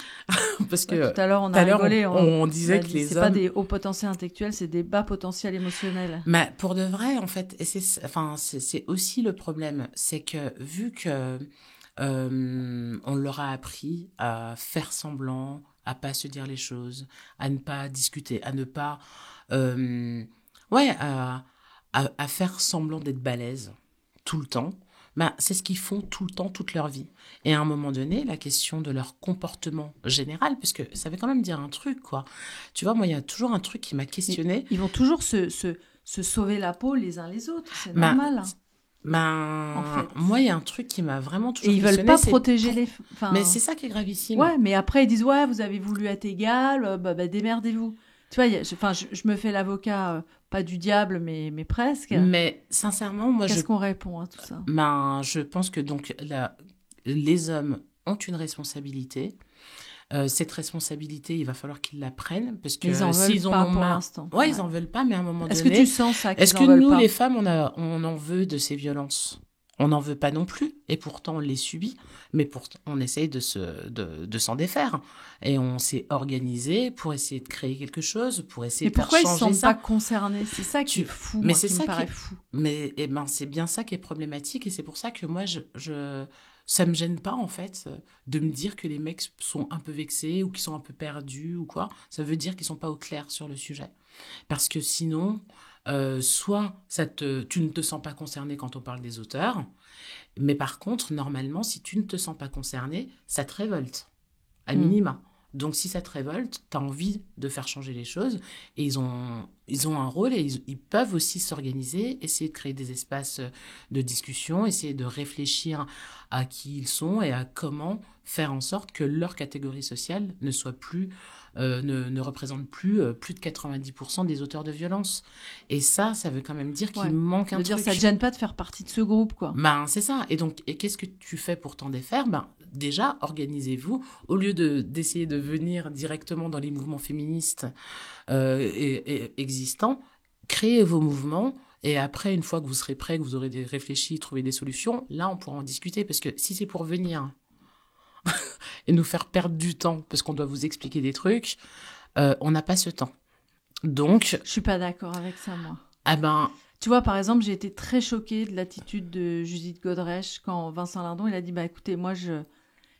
parce que
tout à l'heure, on a rigolé.
On disait que les hommes...
C'est pas des hauts potentiels intellectuels, c'est des bas potentiels émotionnels.
Mais pour de vrai, en fait, et c'est aussi le problème. C'est que vu que on leur a appris à faire semblant, à pas se dire les choses, à ne pas discuter, à ne pas, à faire semblant d'être balèze tout le temps. C'est ce qu'ils font tout le temps, toute leur vie. Et à un moment donné, la question de leur comportement général, parce que ça veut quand même dire un truc, quoi. Tu vois, moi, il y a toujours un truc qui m'a questionné.
Ils vont toujours se sauver la peau les uns les autres, c'est normal.
En fait. Moi, il y a un truc qui m'a vraiment toujours
questionné. Et ils veulent pas protéger les...
Mais c'est ça qui est gravissime.
Ouais, mais après, ils disent, ouais, vous avez voulu être égal, démerdez-vous. Tu vois, je me fais l'avocat, pas du diable, mais presque.
Mais sincèrement, moi,
Qu'est-ce qu'on répond à tout ça ?
Je pense que donc, les hommes ont une responsabilité. Cette responsabilité, il va falloir qu'ils la prennent parce que
ils en veulent pas pour l'instant.
Ouais, ils en veulent pas, mais à un moment donné.
Est-ce que tu sens ça qu'ils
Est-ce que nous, les femmes, on en veut de ces violences ? On n'en veut pas non plus, et pourtant on les subit, mais pourtant on essaye de s'en défaire. Et on s'est organisé pour essayer de créer quelque chose, pour essayer de faire changer ça.
Mais pourquoi ils ne sont pas concernés ? C'est ça qui est fou,
mais
moi, qui me paraît fou.
Mais c'est bien ça qui est problématique, et c'est pour ça que moi, ça me gêne pas, en fait, de me dire que les mecs sont un peu vexés, ou qu'ils sont un peu perdus, ou quoi. Ça veut dire qu'ils sont pas au clair sur le sujet. Parce que sinon... soit tu ne te sens pas concerné quand on parle des auteurs, mais par contre, normalement, si tu ne te sens pas concerné, ça te révolte, à minima. Donc, si ça te révolte, tu as envie de faire changer les choses, et ils ont un rôle, et ils peuvent aussi s'organiser, essayer de créer des espaces de discussion, essayer de réfléchir à qui ils sont, et à comment faire en sorte que leur catégorie sociale ne soit plus... ne représente plus de 90% des auteurs de violence. Et ça veut quand même dire qu'il manque un truc.
Dire ça te gêne pas de faire partie de ce groupe, quoi.
C'est ça. Et qu'est-ce que tu fais pour t'en défaire ? Déjà, organisez-vous. Au lieu d'essayer de venir directement dans les mouvements féministes et existants, créez vos mouvements. Et après, une fois que vous serez prêts, que vous aurez réfléchi, trouvé des solutions, là, on pourra en discuter. Parce que si c'est pour venir... et nous faire perdre du temps parce qu'on doit vous expliquer des trucs, on n'a pas ce temps. Donc,
Je suis pas d'accord avec ça, moi.
ah ben,
Tu vois, par exemple, j'ai été très choquée de l'attitude de Judith Godrèche quand Vincent Lindon, il a dit, bah écoutez, moi, je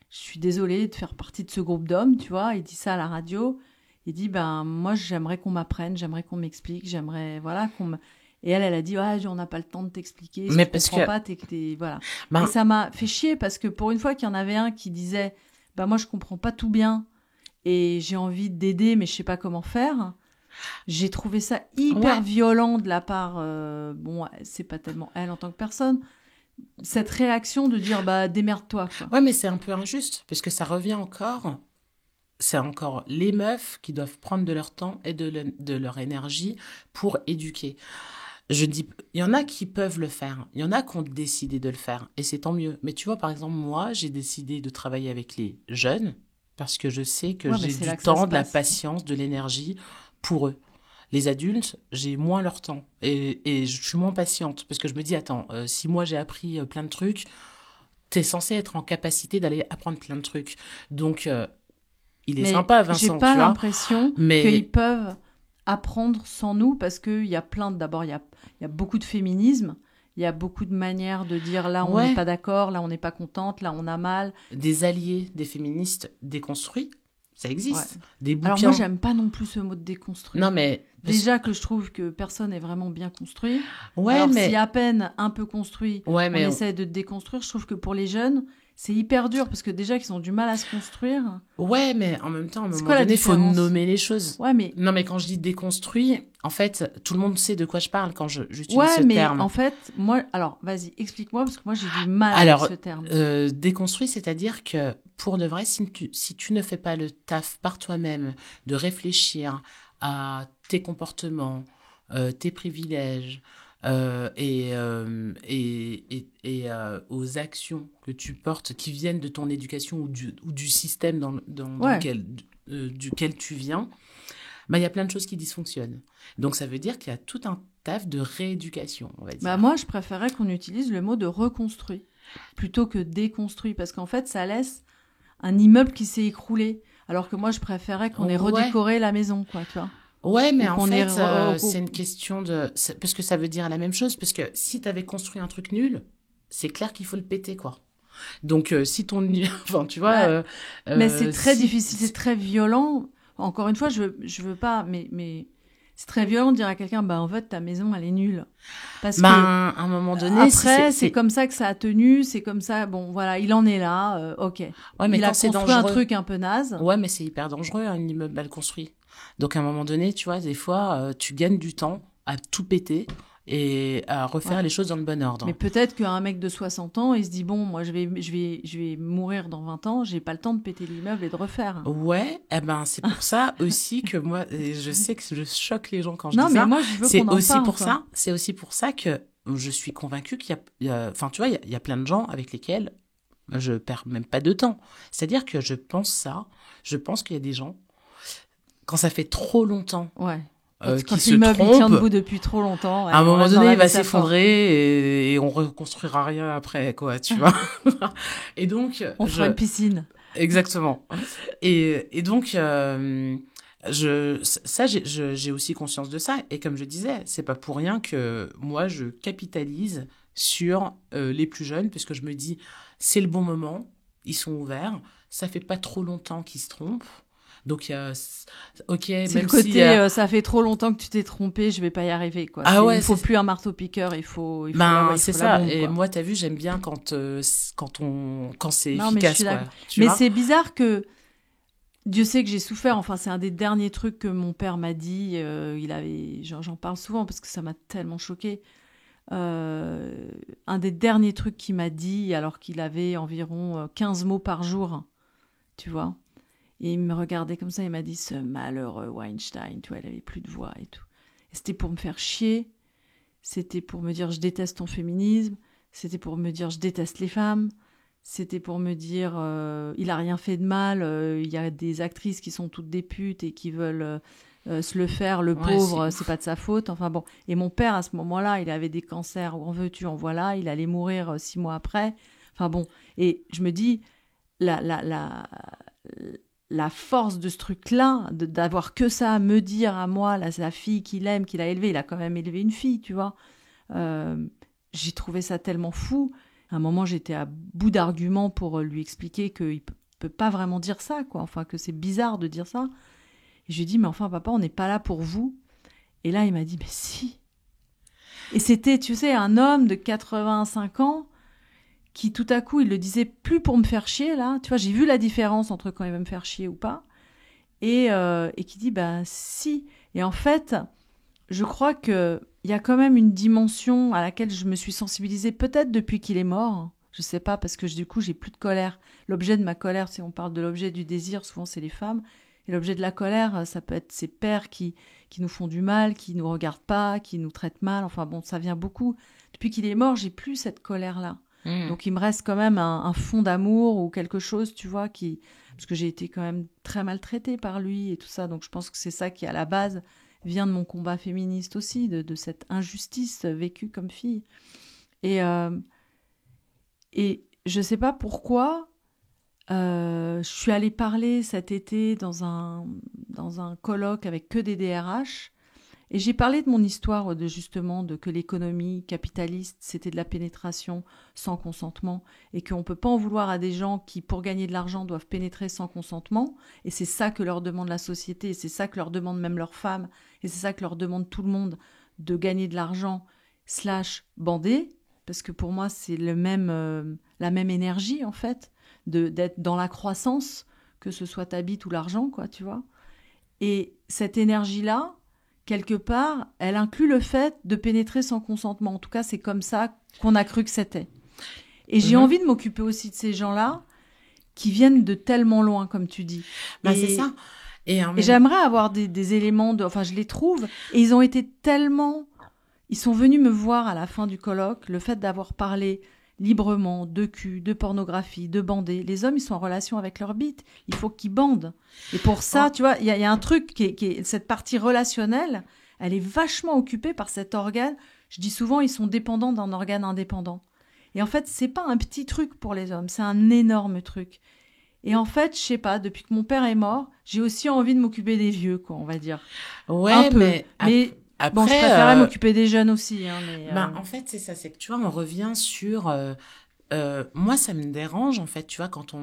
suis désolée de faire partie de ce groupe d'hommes, tu vois. Il dit ça à la radio. Il dit, ben moi, j'aimerais qu'on m'apprenne, j'aimerais qu'on m'explique, j'aimerais, voilà, qu'on me... Et elle a dit, ouais, on n'a pas le temps de t'expliquer, si
mais
tu
parce
comprends
que,
pas, voilà. Et
ben,
ça m'a fait chier parce que pour une fois qu'il y en avait un qui disait, bah moi, je comprends pas tout bien et j'ai envie d'aider, mais je sais pas comment faire. J'ai trouvé ça hyper
ouais,
violent de la part, bon, c'est pas tellement elle en tant que personne, cette réaction de dire, bah démerde-toi, quoi.
ouais, mais c'est un peu injuste, parce que ça revient encore, c'est encore les meufs qui doivent prendre de leur temps et de leur énergie pour éduquer. Je dis, il y en a qui peuvent le faire, il y en a qui ont décidé de le faire, et c'est tant mieux. Mais tu vois, par exemple, moi, j'ai décidé de travailler avec les jeunes, parce que je sais que
Ouais, mais
j'ai
c'est
du
là que ça
temps,
se
de la
passe.
patience, de l'énergie pour eux. Les adultes, j'ai moins leur temps et je suis moins patiente parce que je me dis, attends, si moi j'ai appris plein de trucs, t'es censé être en capacité d'aller apprendre plein de trucs. Donc, il est
Mais
sympa,
j'ai
Vincent,
pas
tu vois,
l'impression
mais
qu'ils peuvent apprendre sans nous parce qu'il y a d'abord, il y a beaucoup de féminisme, il y a beaucoup de manières de dire là on n'est
ouais,
pas d'accord, là on n'est pas contente, là on a mal.
des alliés des féministes déconstruits, ça
Ouais.
existe. Des
Alors moi
bouquins.
j'aime pas non plus ce mot de déconstruit.
Non, mais,
Déjà que je trouve que personne n'est vraiment bien construit.
ouais,
Alors si
mais,
à peine un peu construit,
ouais,
on
mais,
essaie de déconstruire, je trouve que pour les jeunes, c'est hyper dur parce que déjà qu'ils ont du mal à se construire.
ouais, mais en même temps, à un
C'est
moment
quoi la
donné, il faut
différence?
nommer les choses.
Ouais, mais
Non, mais quand je dis déconstruit, en fait, tout le monde sait de quoi je parle quand j'utilise
Ouais,
ce
mais
terme.
en fait, moi, alors, vas-y, explique-moi, parce que moi, j'ai du mal avec
Alors,
ce terme.
déconstruit, c'est-à-dire que pour de vrai, si tu ne fais pas le taf par toi-même, de réfléchir à tes comportements, tes privilèges aux actions que tu portes qui viennent de ton éducation ou du système dans
Ouais.
lequel, duquel tu viens, bah, il y a plein de choses qui dysfonctionnent. Donc ça veut dire qu'il y a tout un taf de rééducation, on va
Bah,
dire.
moi, je préférais qu'on utilise le mot de reconstruit plutôt que déconstruit, parce qu'en fait, ça laisse un immeuble qui s'est écroulé. Alors que moi, je préférais qu'on ait
Ouais.
redécoré la maison, quoi, tu vois.
Ouais, mais
Ou
en
qu'on ait...
fait, c'est une question de... Parce que ça veut dire la même chose, parce que si t'avais construit un truc nul, c'est clair qu'il faut le péter, quoi. Donc, si ton... Enfin, tu vois,
Ouais. Mais c'est très
si...
difficile, c'est très violent. Encore une fois, je veux pas, mais c'est très violent de dire à quelqu'un, bah, en fait, ta maison, elle est nulle. Parce que
Ben, à un moment donné, si
après, c'est comme ça que ça a tenu, c'est comme ça. Bon, voilà, il en est là. Ok.
Ouais, mais
Il a
quand c'est
construit un
dangereux...
truc un peu naze.
Ouais, mais c'est hyper dangereux, un immeuble mal construit. Donc, à un moment donné, tu vois, des fois, tu gagnes du temps à tout péter et à refaire
Ouais.
les choses dans le bon
Mais
ordre.
peut-être qu'un mec de 60 ans, il se dit bon, moi, je vais mourir dans 20 ans. J'ai pas le temps de péter l'immeuble et de refaire.
Ouais, eh ben c'est pour ça aussi que moi, et je sais que je choque les gens quand je
Non,
dis
mais
ça.
moi, je veux qu'on en parle, quoi.
C'est aussi pour ça que je suis convaincue enfin tu vois, il y a plein de gens avec lesquels je perds même pas de temps. C'est-à-dire que je pense qu'il y a des gens quand ça fait trop longtemps
Ouais.
qui
Quand
se
l'immeuble il tient
trompent,
debout depuis trop longtemps,
à un
ouais, on
moment
reste dans
donné,
la
il va
métaphore.
s'effondrer et on reconstruira rien après, quoi, tu vois. Et donc,
On fera une piscine.
exactement. Et donc, j'ai aussi conscience de ça. Et comme je disais, c'est pas pour rien que moi, je capitalise sur les plus jeunes, parce que je me dis, c'est le bon moment, ils sont ouverts, ça fait pas trop longtemps qu'ils se trompent. Donc, ok,
C'est le
même si...
côté, ça fait trop longtemps que tu t'es trompé, je vais pas y arriver, quoi.
ah
Il
ouais,
faut plus un marteau-piqueur,
ben,
il
c'est
faut la
ça.
bombe,
Et
quoi.
moi, t'as vu, j'aime bien quand c'est
Non, mais je
efficace,
suis
quoi.
d'accord.
Tu
Mais
vois?
c'est bizarre que, Dieu sait que j'ai souffert. Enfin, c'est un des derniers trucs que mon père m'a dit. J'en parle souvent parce que ça m'a tellement choquée. Un des derniers trucs qu'il m'a dit, alors qu'il avait environ 15 mots par jour, tu vois. Et il me regardait comme ça, il m'a dit, ce malheureux Weinstein, tu vois, il avait plus de voix et tout. Et c'était pour me faire chier, c'était pour me dire, je déteste ton féminisme, c'était pour me dire, je déteste les femmes, c'était pour me dire, il a rien fait de mal, il y a des actrices qui sont toutes des putes et qui veulent se le faire, le
Ouais, c'est
pauvre, c'est
ouf.
pas de sa faute. Enfin bon. Et mon père, à ce moment-là, il avait des cancers, en veux-tu, en voilà, il allait mourir 6 mois après. Enfin bon. Et je me dis, la, la, la, la force de ce truc-là, d'avoir que ça à me dire à moi, là, c'est la fille qu'il aime, qu'il a élevée. Il a quand même élevé une fille, tu vois. J'ai trouvé ça tellement fou. À un moment, j'étais à bout d'arguments pour lui expliquer qu'il peut pas vraiment dire ça, quoi. Enfin, que c'est bizarre de dire ça. Et je lui ai dit, mais enfin, papa, on n'est pas là pour vous. Et là, il m'a dit, mais si. Et c'était, tu sais, un homme de 85 ans qui, tout à coup, il le disait plus pour me faire chier, là. Tu vois, j'ai vu la différence entre quand il va me faire chier ou pas. Et qui dit, ben, si. Et en fait, je crois qu'il y a quand même une dimension à laquelle je me suis sensibilisée, peut-être depuis qu'il est mort. Je sais pas, parce que du coup, j'ai plus de colère. L'objet de ma colère, si on parle de l'objet du désir, souvent, c'est les femmes. Et l'objet de la colère, ça peut être ces pères qui nous font du mal, qui nous regardent pas, qui nous traitent mal. Enfin bon, ça vient beaucoup. Depuis qu'il est mort, j'ai plus cette colère-là. Donc il me reste quand même un fond d'amour ou quelque chose, tu vois, parce que j'ai été quand même très maltraitée par lui et tout ça. Donc je pense que c'est ça qui, à la base, vient de mon combat féministe aussi, de cette injustice vécue comme fille. Et je sais pas pourquoi, je suis allée parler cet été dans un colloque avec que des DRH, et j'ai parlé de mon histoire, de que l'économie capitaliste, c'était de la pénétration sans consentement, et qu'on ne peut pas en vouloir à des gens qui, pour gagner de l'argent, doivent pénétrer sans consentement, et c'est ça que leur demande la société, et c'est ça que leur demande même leurs femmes, et c'est ça que leur demande tout le monde, de gagner de l'argent / bander, parce que pour moi, c'est la même énergie, en fait, d'être dans la croissance, que ce soit ta bite ou l'argent, quoi, tu vois. Et cette énergie-là, quelque part, elle inclut le fait de pénétrer sans consentement. En tout cas, c'est comme ça qu'on a cru que c'était. Et j'ai envie de m'occuper aussi de ces gens-là qui viennent de tellement loin, comme tu dis.
Bah, c'est ça.
Et j'aimerais avoir des éléments enfin, je les trouve. Et ils ont été tellement... Ils sont venus me voir à la fin du colloque, le fait d'avoir parlé librement de cul, de pornographie, de bander. Les hommes, ils sont en relation avec leur bite. Il faut qu'ils bandent. Et pour ça, tu vois, il y a un truc qui est cette partie relationnelle, elle est vachement occupée par cet organe. Je dis souvent, ils sont dépendants d'un organe indépendant. Et en fait, c'est pas un petit truc pour les hommes, c'est un énorme truc. Et en fait, je sais pas, depuis que mon père est mort, j'ai aussi envie de m'occuper des vieux, quoi, on va dire.
Ouais,
un peu.
mais après,
bon, je préférais m'occuper des jeunes aussi. Hein,
en fait, c'est ça, c'est que tu vois, on revient sur... moi, ça me dérange, en fait, tu vois, quand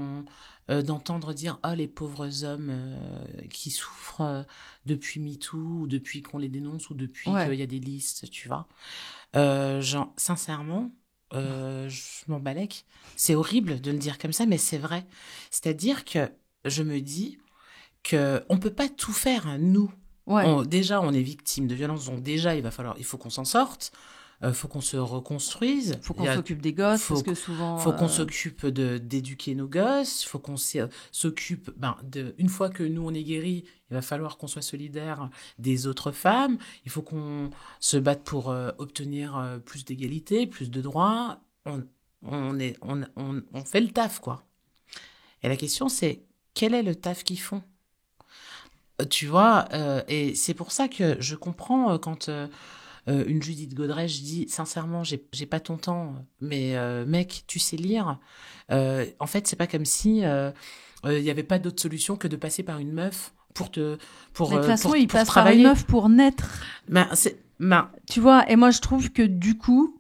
d'entendre dire « Oh, les pauvres hommes qui souffrent depuis MeToo, ou depuis qu'on les dénonce, ou depuis qu'il y a des listes, tu vois. » Genre, sincèrement, je m'en balèque. C'est horrible de le dire comme ça, mais c'est vrai. C'est-à-dire que je me dis qu'on peut pas tout faire, hein, nous. Déjà, on est victime de violences, donc déjà, il faut qu'on s'en sorte. Faut qu'on se reconstruise.
Faut qu'on s'occupe des gosses, parce que souvent...
Faut qu'on s'occupe d'éduquer nos gosses. Faut qu'on s'occupe... une fois que nous, on est guéris, il va falloir qu'on soit solidaire des autres femmes. Il faut qu'on se batte pour obtenir plus d'égalité, plus de droits. On fait le taf, quoi. Et la question, c'est, quel est le taf qu'ils font ? Tu vois, et c'est pour ça que je comprends quand... une Judith Godrèche dit sincèrement, j'ai pas ton temps, mais mec, tu sais lire. En fait, c'est pas comme si il y avait pas d'autre solution que de passer par une meuf pour de toute
façon, ils passent
travailler.
par une meuf pour naître. Tu vois, et moi je trouve que du coup,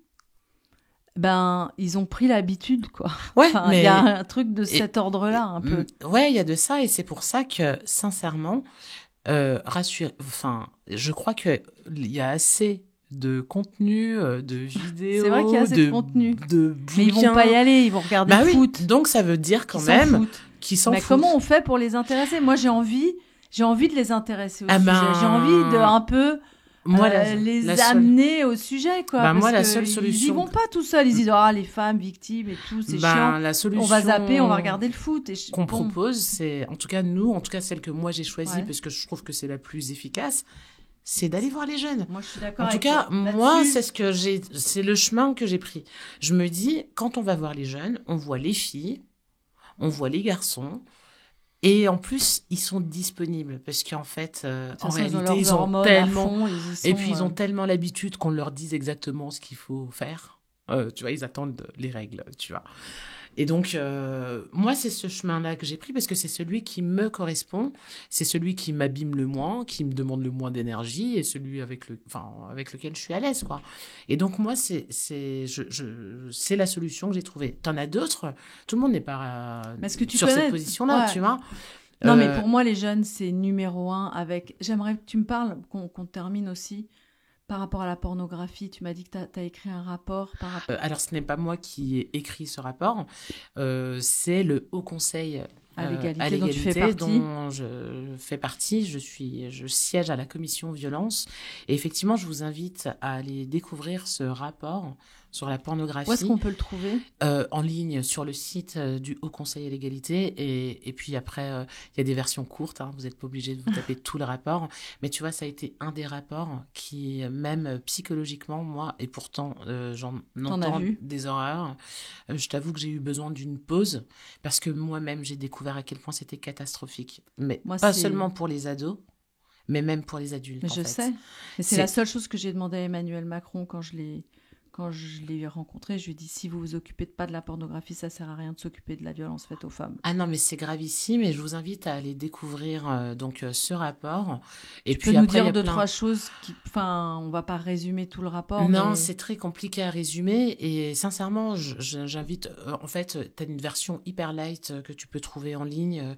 ils ont pris l'habitude, quoi.
Ouais,
mais il y a un truc de cet ordre-là, un peu.
Ouais, il y a de ça, et c'est pour ça que sincèrement, je crois que il y a assez de contenu, de vidéos,
c'est vrai qu'il y a assez de contenu.
De bouquins.
Mais ils vont pas y aller, ils vont regarder le foot.
Donc ça veut dire quand même qu'ils s'en foutent.
Mais comment on fait pour les intéresser ? Moi, j'ai envie de les intéresser au sujet. J'ai envie de un peu les amener au sujet, quoi. Parce
moi, la
que
seule solution.
Ils y vont pas tout seuls. Ils disent les femmes victimes et tout, c'est chiant.
La solution.
On va zapper, on va regarder le foot.
Qu'on propose, c'est en tout cas celle que moi j'ai choisie parce que je trouve que c'est la plus efficace. C'est d'aller voir les jeunes.
Moi, je suis d'accord.
En tout cas, moi, c'est le chemin que j'ai pris. Je me dis, quand on va voir les jeunes, on voit les filles, on voit les garçons, et en plus, ils sont disponibles parce qu'en fait, en réalité, ils ont tellement, ils ont tellement l'habitude qu'on leur dise exactement ce qu'il faut faire. Tu vois, ils attendent les règles, tu vois. Et donc, moi, c'est ce chemin-là que j'ai pris parce que c'est celui qui me correspond, c'est celui qui m'abîme le moins, qui me demande le moins d'énergie et celui avec lequel je suis à l'aise, quoi. Et donc, moi, c'est la solution que j'ai trouvée. T'en as d'autres? Tout le monde n'est pas sur cette position-là,
ouais.
tu vois.
Non, mais pour moi, les jeunes, c'est numéro 1 avec... J'aimerais que tu me parles, qu'on termine aussi, par rapport à la pornographie. Tu m'as dit que tu as écrit un rapport par rapport...
alors, ce n'est pas moi qui ai écrit ce rapport, c'est le Haut Conseil
à l'égalité dont tu fais partie.
Dont je fais partie. Je siège à la commission violence. Et effectivement, je vous invite à aller découvrir ce rapport sur la pornographie.
Où est-ce qu'on peut le trouver?
En ligne sur le site du Haut Conseil à l'égalité. Et puis après, il y a des versions courtes. Hein, vous n'êtes pas obligé de vous taper tout le rapport. Mais tu vois, ça a été un des rapports qui, même psychologiquement, moi, et pourtant, j'en entends des horreurs. Je t'avoue que j'ai eu besoin d'une pause parce que moi-même, j'ai découvert à quel point c'était catastrophique. Mais moi, pas seulement pour les ados, mais même pour les adultes.
Mais je sais. Mais c'est la seule chose que j'ai demandé à Emmanuel Macron quand je l'ai rencontré. Je lui ai dit, si vous vous occupez pas de la pornographie, ça sert à rien de s'occuper de la violence faite aux femmes.
Ah non, mais c'est gravissime et je vous invite à aller découvrir ce rapport. Et
tu peux nous dire trois choses on va pas résumer tout le rapport.
Non, c'est très compliqué à résumer et sincèrement, j'invite... en fait, tu as une version hyper light que tu peux trouver en ligne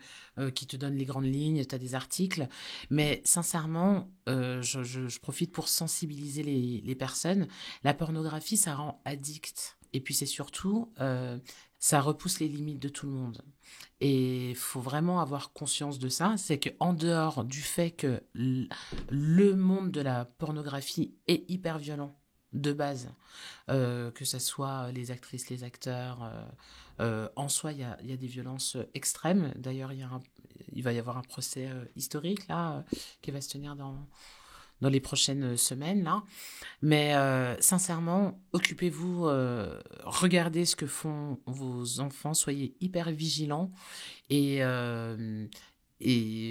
qui te donne les grandes lignes, tu as des articles. Mais sincèrement, je profite pour sensibiliser les personnes. La pornographie, ça rend addict. Et puis c'est surtout, ça repousse les limites de tout le monde. Et il faut vraiment avoir conscience de ça. C'est qu'en dehors du fait que le monde de la pornographie est hyper violent, de base, que ce soit les actrices, les acteurs, en soi, il y a des violences extrêmes. D'ailleurs, il va y avoir un procès historique là, qui va se tenir dans les prochaines semaines, là. Mais sincèrement, occupez-vous, regardez ce que font vos enfants, soyez hyper vigilants et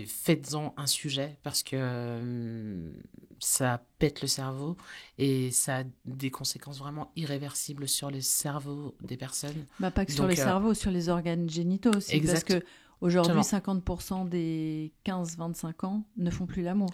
faites-en un sujet parce que ça pète le cerveau et ça a des conséquences vraiment irréversibles sur le cerveau des personnes.
Pas que sur les cerveaux, sur les organes génitaux aussi. Exact. Parce que aujourd'hui, 50% des 15-25 ans ne font plus l'amour.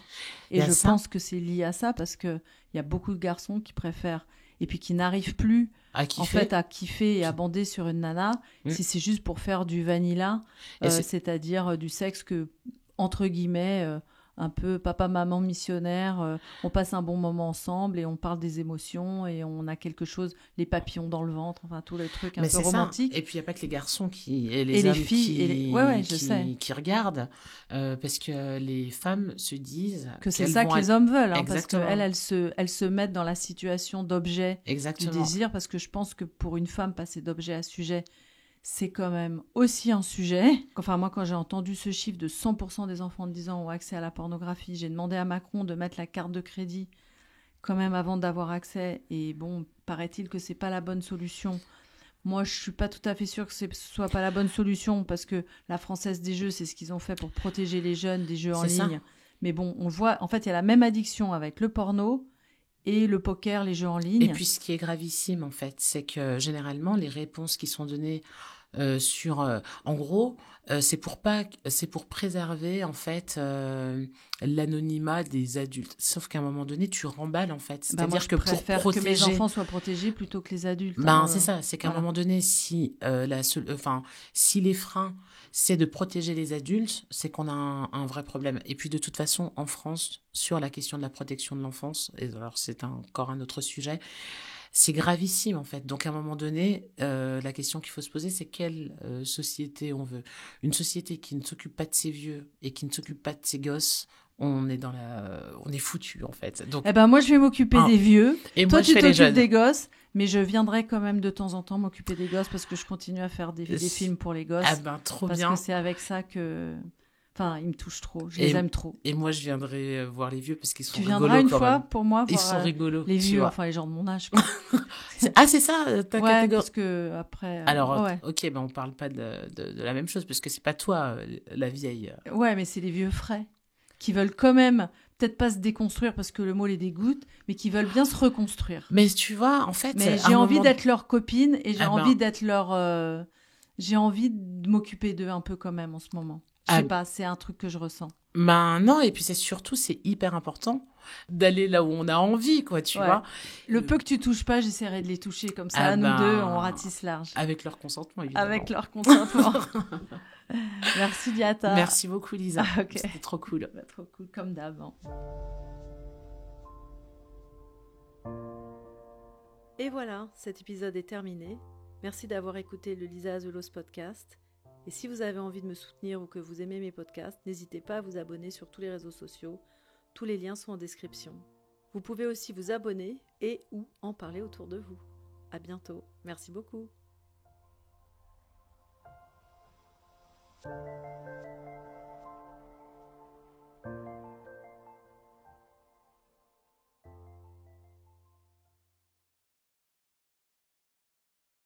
Et je pense que c'est lié à ça parce qu'il y a beaucoup de garçons qui préfèrent et puis qui n'arrivent plus à kiffer et à bander sur une nana si c'est juste pour faire du vanilla, c'est-à-dire du sexe que, entre guillemets, un peu papa-maman missionnaire, on passe un bon moment ensemble et on parle des émotions et on a quelque chose, les papillons dans le ventre, enfin tout le truc un peu romantique.
Ça. Et puis il n'y a pas que les garçons et les hommes qui regardent, parce que les femmes se disent
que c'est ça que les hommes veulent, hein, parce qu'elles elles se mettent dans la situation d'objet du désir, parce que je pense que pour une femme, passer d'objet à sujet, c'est quand même aussi un sujet. Enfin, moi, quand j'ai entendu ce chiffre de 100% des enfants de 10 ans ont accès à la pornographie, j'ai demandé à Macron de mettre la carte de crédit quand même avant d'avoir accès. Et bon, paraît-il que c'est pas la bonne solution. Moi, je suis pas tout à fait sûre que ce soit pas la bonne solution parce que la Française des Jeux, c'est ce qu'ils ont fait pour protéger les jeunes des jeux en ligne. Mais bon, on voit, en fait, il y a la même addiction avec le porno et le poker, les jeux en ligne.
Et puis, ce qui est gravissime, en fait, c'est que généralement, les réponses qui sont données en gros, c'est pour préserver en fait l'anonymat des adultes. Sauf qu'à un moment donné, tu remballes en fait. C'est-à-dire que pour protéger
que mes enfants soient protégés plutôt que les adultes.
C'est ça. C'est qu'à un moment donné, si les freins c'est de protéger les adultes, c'est qu'on a un vrai problème. Et puis de toute façon, en France, sur la question de la protection de l'enfance, et alors c'est encore un autre sujet. C'est gravissime, en fait. Donc, à un moment donné, la question qu'il faut se poser, c'est quelle société on veut. Une société qui ne s'occupe pas de ses vieux et qui ne s'occupe pas de ses gosses, on est foutu, en fait. Donc,
moi, je vais m'occuper des vieux.
Et
toi,
moi,
tu t'occupes des gosses. Mais je viendrai quand même de temps en temps m'occuper des gosses parce que je continue à faire des films pour les gosses.
Trop
bien. Parce que c'est avec ça que... Enfin, ils me touchent trop. Je les aime trop.
Et moi, je viendrai voir les vieux parce qu'ils sont rigolos.
Tu viendras une fois pour moi voir
ils sont rigolos,
les vieux, enfin les gens de mon âge.
C'est ça ta catégorie.
Parce que après.
Alors, ok, on parle pas de la même chose parce que c'est pas toi la vieille.
Ouais, mais c'est les vieux frais qui veulent quand même peut-être pas se déconstruire parce que le mot les dégoûte, mais qui veulent bien se reconstruire.
Mais tu vois, en fait,
mais j'ai envie d'être leur copine et j'ai envie d'être leur j'ai envie de m'occuper d'eux un peu quand même en ce moment. Je sais pas, c'est un truc que je ressens.
Ben non, et puis c'est hyper important d'aller là où on a envie, quoi, tu vois.
Le peu que tu touches pas, j'essaierai de les toucher comme ça. Nous deux, on ratisse large.
Avec leur consentement, évidemment.
Avec leur consentement. Merci Diata.
Merci beaucoup Lisa.
Okay.
C'était trop cool.
Trop cool, comme d'hab. Hein. Et voilà, cet épisode est terminé. Merci d'avoir écouté le Lisa Azuelos podcast. Et si vous avez envie de me soutenir ou que vous aimez mes podcasts, n'hésitez pas à vous abonner sur tous les réseaux sociaux. Tous les liens sont en description. Vous pouvez aussi vous abonner et ou en parler autour de vous. À bientôt. Merci beaucoup.